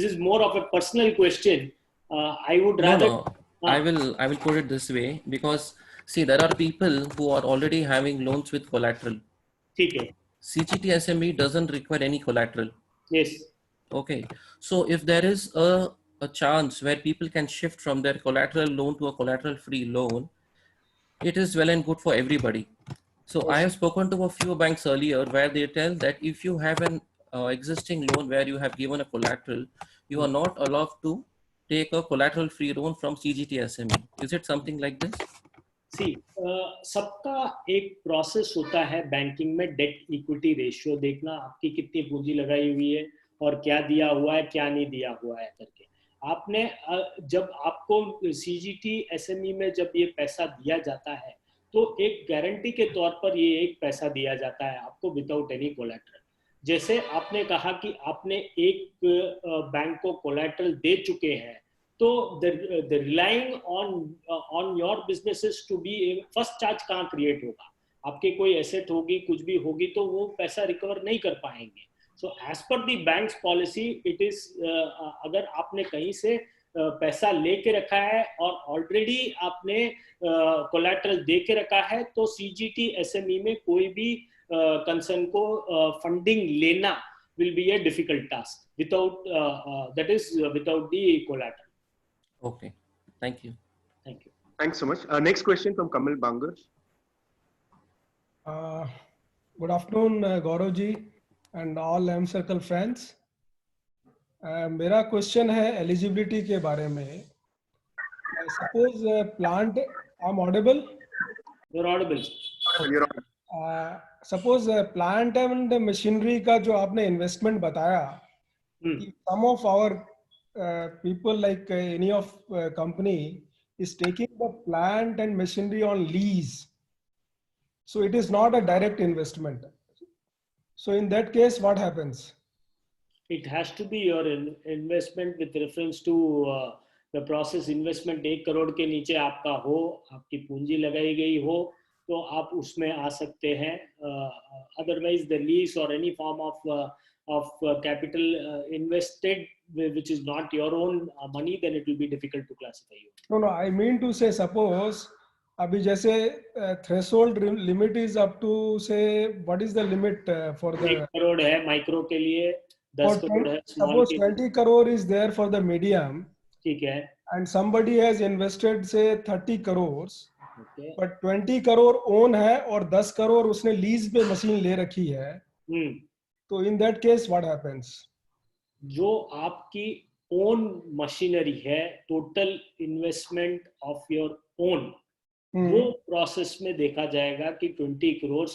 [SPEAKER 5] is more of a personal question, I would rather,
[SPEAKER 10] I will put it this way, because see, there are people who are already having loans with collateral.
[SPEAKER 5] ठीक है।
[SPEAKER 10] CGT SME doesn't require any collateral.
[SPEAKER 5] Yes.
[SPEAKER 10] Okay, so if there is a chance where people can shift from their collateral loan to a collateral free loan, it is well and good for everybody. So I have spoken to a few banks earlier where they tell that if you have an existing loan where you have given a collateral, you are not allowed to take a collateral free loan from CGT SME. Is it something like this?
[SPEAKER 5] See, सबका एक process होता है banking में, debt equity ratio देखना, आपकी कितनी पूंजी लगाई हुई है और क्या दिया हुआ है, क्या नहीं दिया हुआ है करके। आपने जब आपको CGT SME में जब ये पैसा दिया जाता है, तो एक गारंटी के तौर पर ये एक पैसा दिया जाता है आपको विदाउट एनी कोलैटरल। जैसे आपने कहा कि आपने एक बैंक को कोलैटरल दे चुके हैं, तो the relying on your businesses to be, first charge कहाँ क्रिएट होगा? आपके कोई एसेट होगी, कुछ भी होगी, तो वो पैसा रिकवर नहीं कर पाएंगे। So as per the banks policy, it is, अगर आपने कहीं से पैसा लेके रखा है और ऑलरेडी आपने कोलैटरल दे के रखा है, तो CGT SME में कोई भी कंसर्न को फंडिंग लेना will be a difficult task without that is without the collateral.
[SPEAKER 10] Okay, thank you.
[SPEAKER 5] Thank you.
[SPEAKER 3] Thanks so much. Next question from Kamal Bangar.
[SPEAKER 11] Good afternoon, Gaurav ji and all M-Circle friends. मेरा question है eligibility के बारे में. Suppose plant, I'm audible?
[SPEAKER 5] You're audible.
[SPEAKER 3] You're audible.
[SPEAKER 11] Suppose plant and machinery का जो आपने investment बताया, some of our people, like any of company is taking the plant and machinery on lease, so it is not a direct investment. So in that case, what happens?
[SPEAKER 5] It has to be your investment with reference to the process investment. 1 crore के नीचे आपका हो, आपकी पूंजी लगाई गई हो, तो आप उसमें आ सकते हैं. Otherwise the lease or any form of capital invested which is not your own money, then it will be difficult to classify you.
[SPEAKER 11] No, I mean to say, suppose अभी जैसे threshold limit is up to, say, what is the limit for the
[SPEAKER 5] 1 crore है micro के लिए, 10 करोड़ है small
[SPEAKER 11] suppose
[SPEAKER 5] के
[SPEAKER 11] 20 crore is there for the medium,
[SPEAKER 5] ठीक है,
[SPEAKER 11] and somebody has invested say 30 crores, but 20 crore own है और 10 करोड़ उसने लीज पे मशीन ले रखी है, तो in that case what happens?
[SPEAKER 5] जो आपकी ओन मशीनरी है, total investment of your own, वो प्रोसेस में देखा जाएगा कि 20 करोड़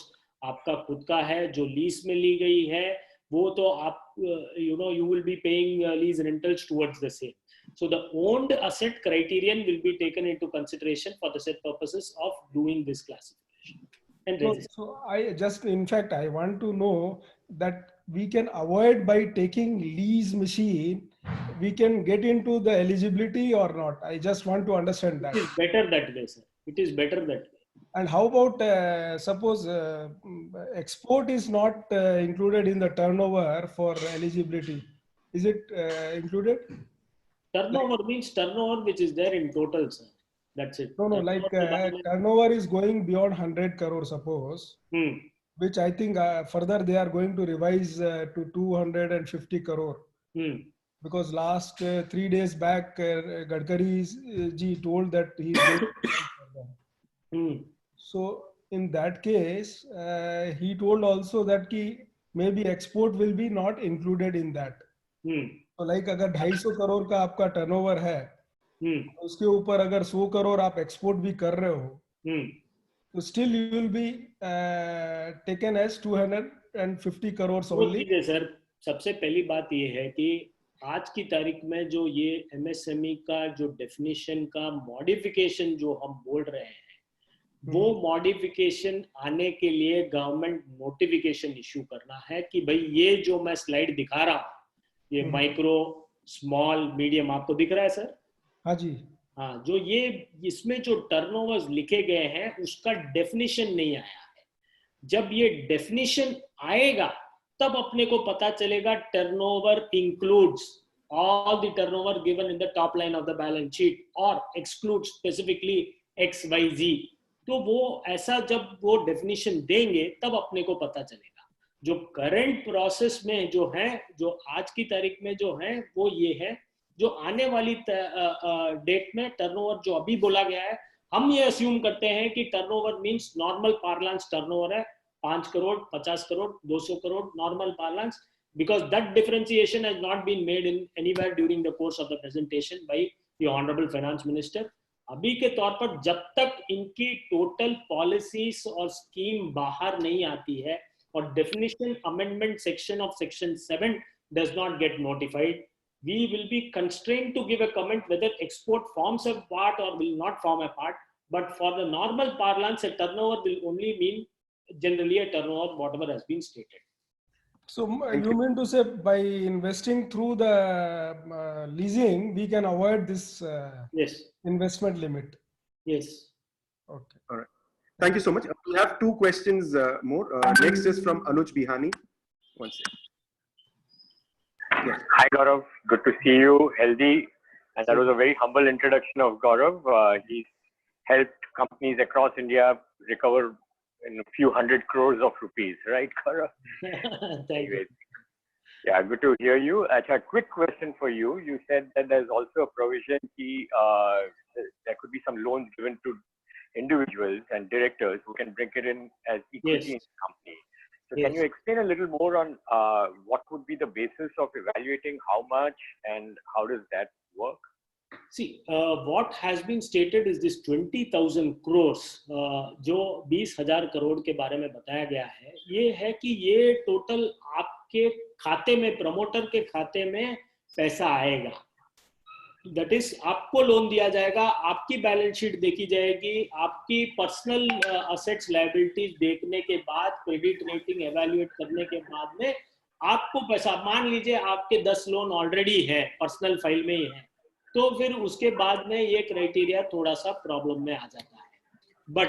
[SPEAKER 5] आपका खुद का है, जो लीज में ली गई है वो तो आप you will be paying lease rentals towards the same. So the owned asset criterion will be taken into consideration for the said purposes of doing this classification. And
[SPEAKER 11] so I just, in fact, I want to know that we can avoid by taking lease machine, we can get into the eligibility or not. I just want to understand that.
[SPEAKER 5] It is better that way, sir. It is better that way.
[SPEAKER 11] And how about suppose export is not included in the turnover for eligibility? Is it included?
[SPEAKER 5] Turnover means turnover which is there in total, sir. That's it.
[SPEAKER 11] No, like turnover is going beyond 100 crore, suppose, which I think further they are going to revise to 250 crore. Because last 3 days back, Gadkari ji told that he is going to So in that case, he told also that maybe export will be not included in that. So like अगर 250 करोड़ का आपका turnover है, उसके ऊपर अगर 100 करोड़ आप export भी कर रहे हो, तो still you will be taken as 250 crore only.
[SPEAKER 5] Sir, सबसे पहली बात ये है कि आज की तारीख में जो ये MSME का जो डेफिनेशन का मॉडिफिकेशन जो हम बोल रहे हैं, वो मॉडिफिकेशन आने के लिए गवर्नमेंट नोटिफिकेशन इशू करना है कि भाई ये जो मैं स्लाइड दिखा रहा हूँ, ये माइक्रो, स्मॉल, मीडियम आपको दिख रहा है सर?
[SPEAKER 11] हाँ जी।
[SPEAKER 5] हाँ, जो ये इसमें जो टर्नओवर्स लिखे गए हैं उसका डेफिनेशन नहीं आया है। जब ये डेफिनेशन आएगा तब अपने को पता चलेगा turnover includes all the turnover given in the top line of the balance sheet or excludes specifically XYZ. तो वो ऐसा जब वो डेफिनेशन देंगे तब अपने को पता चलेगा। जो करंट प्रोसेस में जो है, जो आज की तारीख में जो है, वो ये है, जो आने वाली डेट में टर्नओवर जो अभी बोला गया है, हम ये अस्यूम करते हैं कि turnover means normal parlance turnover है, 5 crore, 50 crore, 200 crore normal parlance, because that differentiation has not been made in anywhere during the course of the presentation by the honorable finance minister. अभी के तौर पर जब तक इनकी टोटल पॉलिसीज और स्कीम बाहर नहीं आती है और definition amendment section of section 7 does not get notified, we will be constrained to give a comment whether export forms a part or will not form a part. But for the normal parlance, a turnover will only mean generally a turnover whatever has been stated.
[SPEAKER 11] So you mean to say by investing through the leasing, we can avoid this
[SPEAKER 5] yes,
[SPEAKER 11] investment limit?
[SPEAKER 5] Yes.
[SPEAKER 11] Okay.
[SPEAKER 3] All right. Thank you so much. We have 2 questions more. Next is from Anuj Bihani. One second. Yes.
[SPEAKER 12] Hi Gaurav, good to see you, healthy. And that was a very humble introduction of Gaurav. He's helped companies across India recover in a few hundred crores of rupees, right, Gaurav?
[SPEAKER 5] Thank you.
[SPEAKER 12] Yeah, good to hear you. A quick question for you. You said that there's also a provision there could be some loans given to individuals and directors who can bring it in as equity in the company. So can you explain a little more on what would be the basis of evaluating how much and how does that work?
[SPEAKER 5] See, what has been stated is this 20,000 crores, जो 20,000 करोड़ के बारे में बताया गया है, ये है कि ये टोटल आपके खाते में, प्रमोटर के खाते में पैसा आएगा। That is, आपको लोन दिया जाएगा, आपकी बैलेंस शीट देखी जाएगी, आपकी पर्सनल असेट्स लायबिलिटीज देखने के बाद, क्रेडिट रेटिंग एवेल्युएट करने के बाद में आपको पैसा, मान लीजिए आपके 10 लोन ऑलरेडी है, पर्सनल फाइल में ही है, तो फिर उसके बाद में ये क्राइटेरिया थोड़ा सा प्रॉब्लम में आ जाता है। But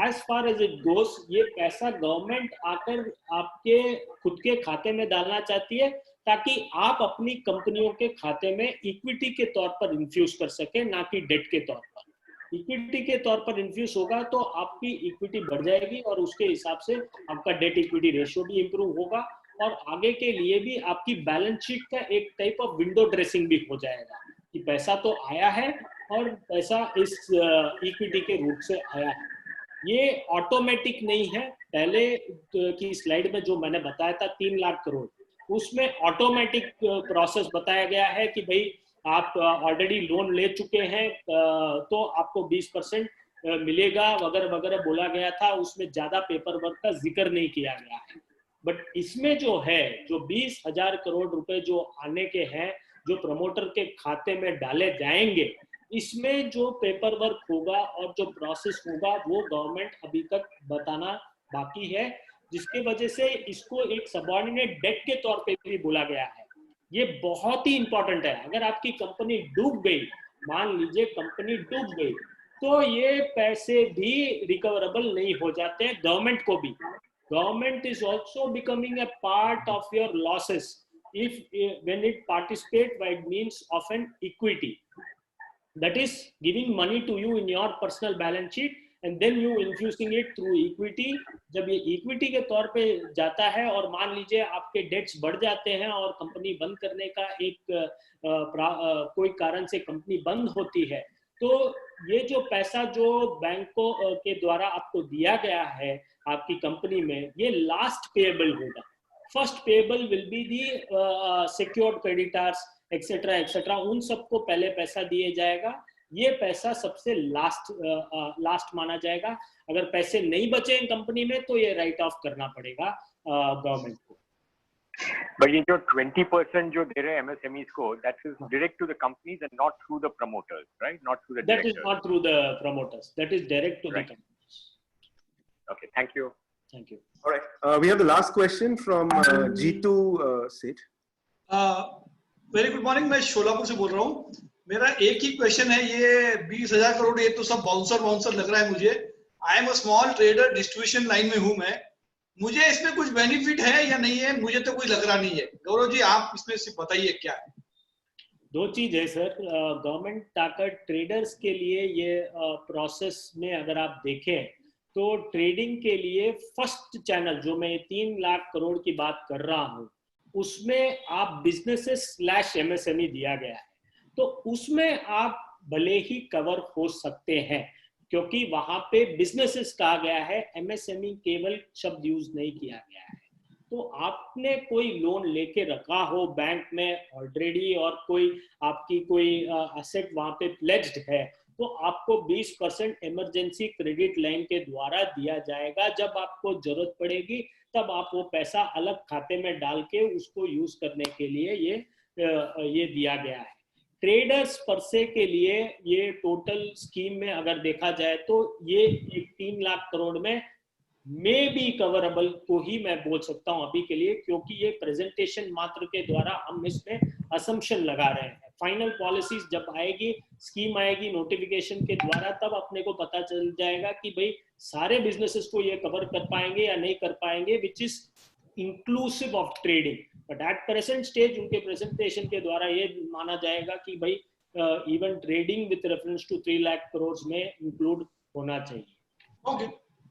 [SPEAKER 5] as far as it goes, ये पैसा गवर्नमेंट आकर आपके खुद के खाते में डालना चाहती है ताकि आप अपनी कंपनियों के खाते में इक्विटी के तौर पर इन्फ्यूज कर सके, ना कि डेट के तौर पर। इक्विटी के तौर पर इन्फ्यूज होगा तो आपकी इक्विटी बढ़ जाएगी और उसके हिसाब से आपका डेट इक्विटी रेशियो भी इंप्रूव होगा और आगे के लिए भी आपकी बैलेंस शीट का एक टाइप ऑफ विंडो ड्रेसिंग भी हो जाएगा कि पैसा तो आया है और पैसा इस इक्विटी के रूप से आया है। ये ऑटोमेटिक नहीं है। पहले की स्लाइड में जो मैंने बताया था 3 लाख करोड़, उसमें ऑटोमेटिक प्रोसेस बताया गया है कि भाई आप ऑलरेडी लोन ले चुके हैं तो आपको 20% मिलेगा वगैरह वगैरह बोला गया था। उसमें ज्यादा पेपर वर्क का जिक्र नहीं किया गया है। बट इसमें जो है, जो 20,000 करोड़ रुपए जो आने के हैं, जो प्रमोटर के खाते में डाले जाएंगे, इसमें जो पेपर वर्क होगा और जो प्रोसेस होगा वो गवर्नमेंट अभी तक बताना बाकी है, जिसके वजह से इसको एक सबऑर्डिनेट डेट के तौर पे भी बोला गया है। ये बहुत ही इंपॉर्टेंट है। अगर आपकी कंपनी डूब गई, मान लीजिए कंपनी डूब गई, तो ये पैसे भी रिकवरेबल नहीं हो जाते हैं गवर्नमेंट को भी। Government is also becoming a part of your losses if when it participate by means of an equity, that is giving money to you in your personal balance sheet and then you infusing it through equity. जब ये equity के तौर पे जाता है और मान लीजिए आपके डेट्स बढ़ जाते हैं और कंपनी बंद करने का कोई कारण से कंपनी बंद होती है, तो ये जो पैसा जो बैंकों के द्वारा आपको दिया गया है आपकी कंपनी में, ये लास्ट पेएबल होगा। First payable will be the secured creditors etcetera etcetera, उन सबको पहले पैसा दिए जाएगा। ये पैसा सबसे लास्ट माना जाएगा। अगर पैसे नहीं बचे कंपनी में तो ये राइट ऑफ करना पड़ेगा गवर्नमेंट को।
[SPEAKER 12] But ये जो 20% जो दे रहे हैं MSMEs को, that is direct to the companies and not through the promoters, right? Not through the
[SPEAKER 5] directors. That is
[SPEAKER 12] directors.
[SPEAKER 5] not through the promoters. That is direct to the companies.
[SPEAKER 12] Okay, thank you.
[SPEAKER 5] Thank you.
[SPEAKER 3] All right. We have the last question from Jitu Seth.
[SPEAKER 13] Very good morning, मैं शोलापुर से बोल रहा हूँ। मेरा एक ही question है, ये 20,000 करोड़ ये तो सब बाउंसर लग रहा है मुझे। I am a small trader, distribution line में हूँ मैं, मुझे इसमें कुछ बेनिफिट है या नहीं है? मुझे तो कोई लग रहा नहीं है। गौरव जी आप इसमें से बताइए क्या है।
[SPEAKER 5] दो चीज है सर। गवर्नमेंट ताकत ट्रेडर्स के लिए ये प्रोसेस में अगर आप देखें तो ट्रेडिंग के लिए फर्स्ट चैनल जो मैं 3 लाख करोड़ की बात कर रहा हूँ, उसमें आप बिजनेसेस / MSME दिया गया है, तो उसमें आप भले ही कवर हो सकते हैं क्योंकि वहां पे बिजनेसेस कहा गया है, MSME केवल शब्द यूज नहीं किया गया है। तो आपने कोई लोन लेके रखा हो बैंक में ऑलरेडी और कोई आपकी कोई एसेट वहां पे प्लेज्ड है, तो आपको 20% इमरजेंसी क्रेडिट लाइन के द्वारा दिया जाएगा। जब आपको जरूरत पड़ेगी तब आप वो पैसा अलग खाते में डाल के उसको यूज करने के लिए ये दिया गया है। ट्रेडर्स परसे के लिए ये टोटल स्कीम में अगर देखा जाए तो ये 3 लाख करोड़ में बी कवरेबल को ही मैं बोल सकता हूं अभी के लिए, क्योंकि ये प्रेजेंटेशन मात्र के द्वारा हम इसमें असम्पशन लगा रहे हैं। फाइनल पॉलिसीज जब आएगी, स्कीम आएगी नोटिफिकेशन के द्वारा, तब अपने को पता चल जाएगा कि भाई सारे बिजनेसेस को ये कवर कर पाएंगे या नहीं कर पाएंगे, which is inclusive of trading. But at present stage उनके प्रेजेंटेशन के द्वारा ये माना जाएगा कि भाई even trading with reference to 3 lakh crore में इंक्लूड होना चाहिए।
[SPEAKER 13] Okay,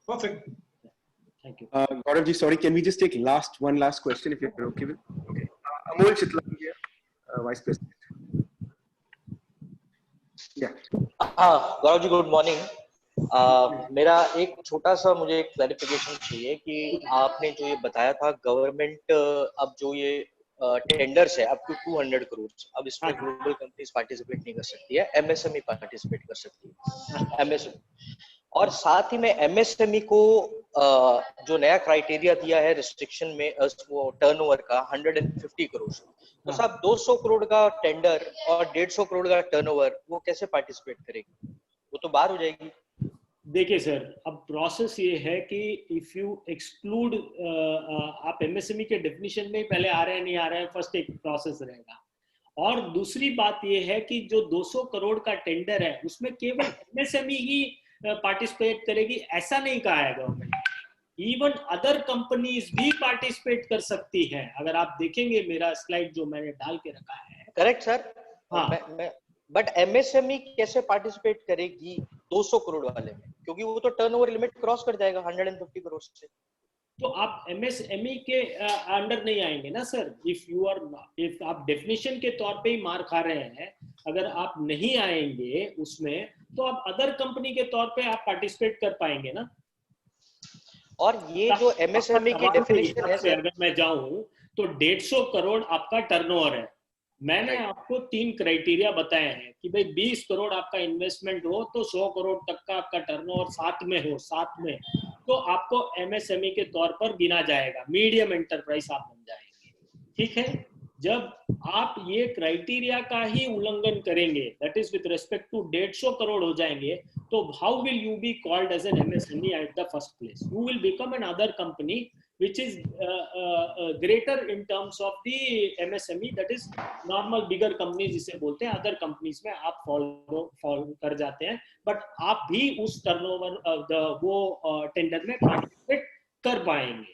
[SPEAKER 13] perfect,
[SPEAKER 5] thank you.
[SPEAKER 3] Gaurav ji, sorry, can we just take one last question if you're okay with? Okay. Amol Chitlan here, Vice President. Yeah.
[SPEAKER 14] Gaurav ji good morning. मेरा एक छोटा सा मुझे एक clarification चाहिए कि आपने जो ये बताया था गवर्नमेंट अब जो ये टेंडर्स है अप टू 200 करोड़, अब इसमें ग्लोबल कंपनीज पार्टिसिपेट नहीं कर सकती है, MSME पार्टिसिपेट कर सकती है MSME। और साथ ही में MSME को जो नया क्राइटेरिया दिया है रिस्ट्रिक्शन में वो टर्नओवर का 150 करोड़, तो साहब 200 करोड़ का टेंडर और 150 करोड़ का टर्नओवर वो कैसे पार्टिसिपेट करेगी? वो तो बाहर हो जाएगी।
[SPEAKER 5] देखिए सर, अब प्रोसेस ये है कि इफ यू एक्सक्लूड आप MSME के डेफिनेशन में पहले आ रहे हैं नहीं आ रहे हैं, फर्स्ट एक प्रोसेस रहेगा। और दूसरी बात ये है कि जो 200 करोड़ का टेंडर है उसमें केवल MSME ही पार्टिसिपेट करेगी, ऐसा नहीं कहा है गवर्नमेंट। इवन अदर कंपनीज भी पार्टिसिपेट कर सकती हैं। अगर आप देखेंगे मेरा स्लाइड जो मैंने डाल के रखा है।
[SPEAKER 14] Correct sir. हाँ, बट MSME कैसे पार्टिसिपेट करेगी 200 करोड़ वाले में, क्योंकि वो तो टर्नओवर लिमिट क्रॉस कर जाएगा 150 करोड़ से।
[SPEAKER 5] तो आप MSME के अंडर नहीं आएंगे ना सर। इफ आप डेफिनेशन के तौर पे ही मार खा रहे हैं अगर आप नहीं आएंगे उसमें तो आप अदर कंपनी के तौर पे आप पार्टिसिपेट कर पाएंगे ना।
[SPEAKER 14] और ये जो एमएसएमई की डेफिनेशन है सर,
[SPEAKER 5] अगर मैं जाऊं तो 150 करोड़ आपका टर्नओवर है। मैंने आपको 3 क्राइटेरिया बताए हैं कि भाई 20 करोड़ आपका इन्वेस्टमेंट हो तो 100 करोड़ तक का आपका टर्नओवर साथ में तो आपको एमएसएमई के तौर पर गिना जाएगा, मीडियम एंटरप्राइज आप बन जाएंगे। ठीक है, जब आप ये क्राइटेरिया का ही उल्लंघन करेंगे, that is with respect to 150 crore हो जाएंगे, तो how will you be called as an MSME at the first place? You will become another company which is greater in terms of the MSME, that is normal bigger companies जिसे बोलते हैं, other companies में आप follow कर जाते हैं, but आप भी उस टर्नओवर वो टेंडर में पार्टिसिपेट कर पाएंगे,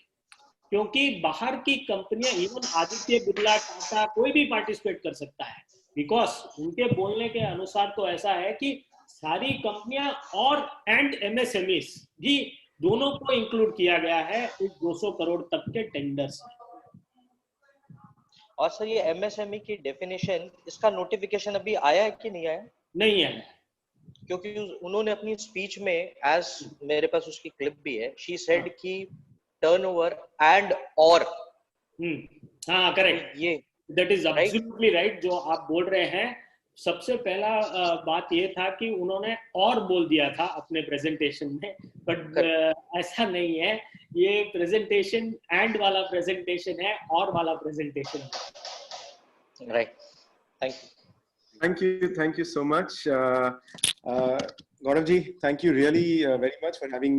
[SPEAKER 5] क्योंकि बाहर की कंपनियां, इवन आदित्य बिरला, टाटा, कोई भी पार्टिसिपेट कर सकता है, बिकॉज उनके बोलने के अनुसार तो ऐसा है कि सारी कंपनियां और एमएसएमईज भी दोनों को इंक्लूड किया गया है इस 200 करोड़ तक के टेंडर्स में।
[SPEAKER 14] और सर ये एमएसएमई की डेफिनेशन, इसका नोटिफिकेशन अभी आया है कि नहीं आया?
[SPEAKER 5] नहीं आया,
[SPEAKER 14] क्योंकि उन्होंने अपनी स्पीच में, एज मेरे पास उसकी क्लिप भी है, शी सेड कि टर्नओवर एंड और।
[SPEAKER 5] हाँ करेक्ट, ये दैट इज एब्सोल्युटली राइट जो आप बोल रहे हैं। सबसे पहला बात ये था कि उन्होंने और बोल दिया था अपने प्रेजेंटेशन में, बट ऐसा नहीं है, ये प्रेजेंटेशन एंड वाला प्रेजेंटेशन है और वाला प्रेजेंटेशन है।
[SPEAKER 14] Right,
[SPEAKER 3] thank you so much, Gaurav ji. Thank you really very much for having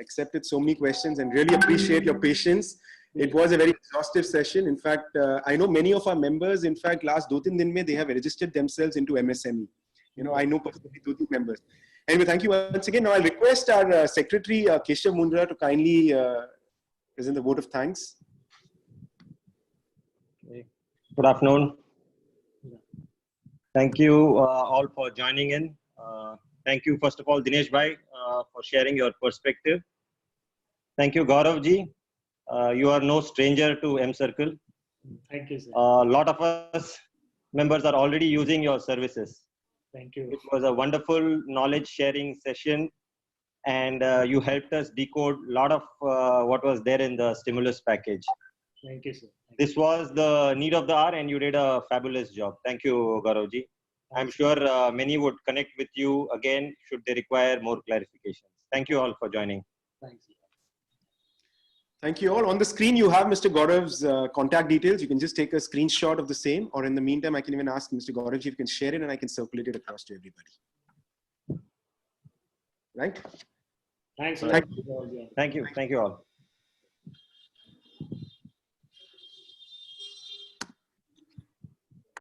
[SPEAKER 3] accepted so many questions, and really appreciate your patience. It was a very exhaustive session. In fact, I know many of our members, in fact, last 2-3 दिन में they have registered themselves into MSME. I know personally 2-3 members. Anyway, thank you once again. Now I'll request our secretary, Keshav Mundra, to kindly present the vote of thanks.
[SPEAKER 15] Good afternoon. Thank you all for joining in. Thank you, first of all, Dinesh Bhai, for sharing your perspective. Thank you, Gaurav ji. You are no stranger to M-Circle.
[SPEAKER 5] Thank you, sir.
[SPEAKER 15] A lot of us members are already using your services.
[SPEAKER 5] Thank you.
[SPEAKER 15] It was a wonderful knowledge sharing session, and you helped us decode a lot of what was there in the stimulus package.
[SPEAKER 5] Thank you, sir.
[SPEAKER 15] This was the need of the hour, and you did a fabulous job. Thank you, Gaurav ji. I'm sure many would connect with you again should they require more clarifications. Thank you all for joining.
[SPEAKER 5] Thanks.
[SPEAKER 3] Thank you all. On the screen, you have Mr. Gaurav's contact details. You can just take a screenshot of the same, or in the meantime, I can even ask Mr. Gaurav if you can share it, and I can circulate it across to everybody. Right?
[SPEAKER 5] Thanks.
[SPEAKER 15] Thank you. Thank you all.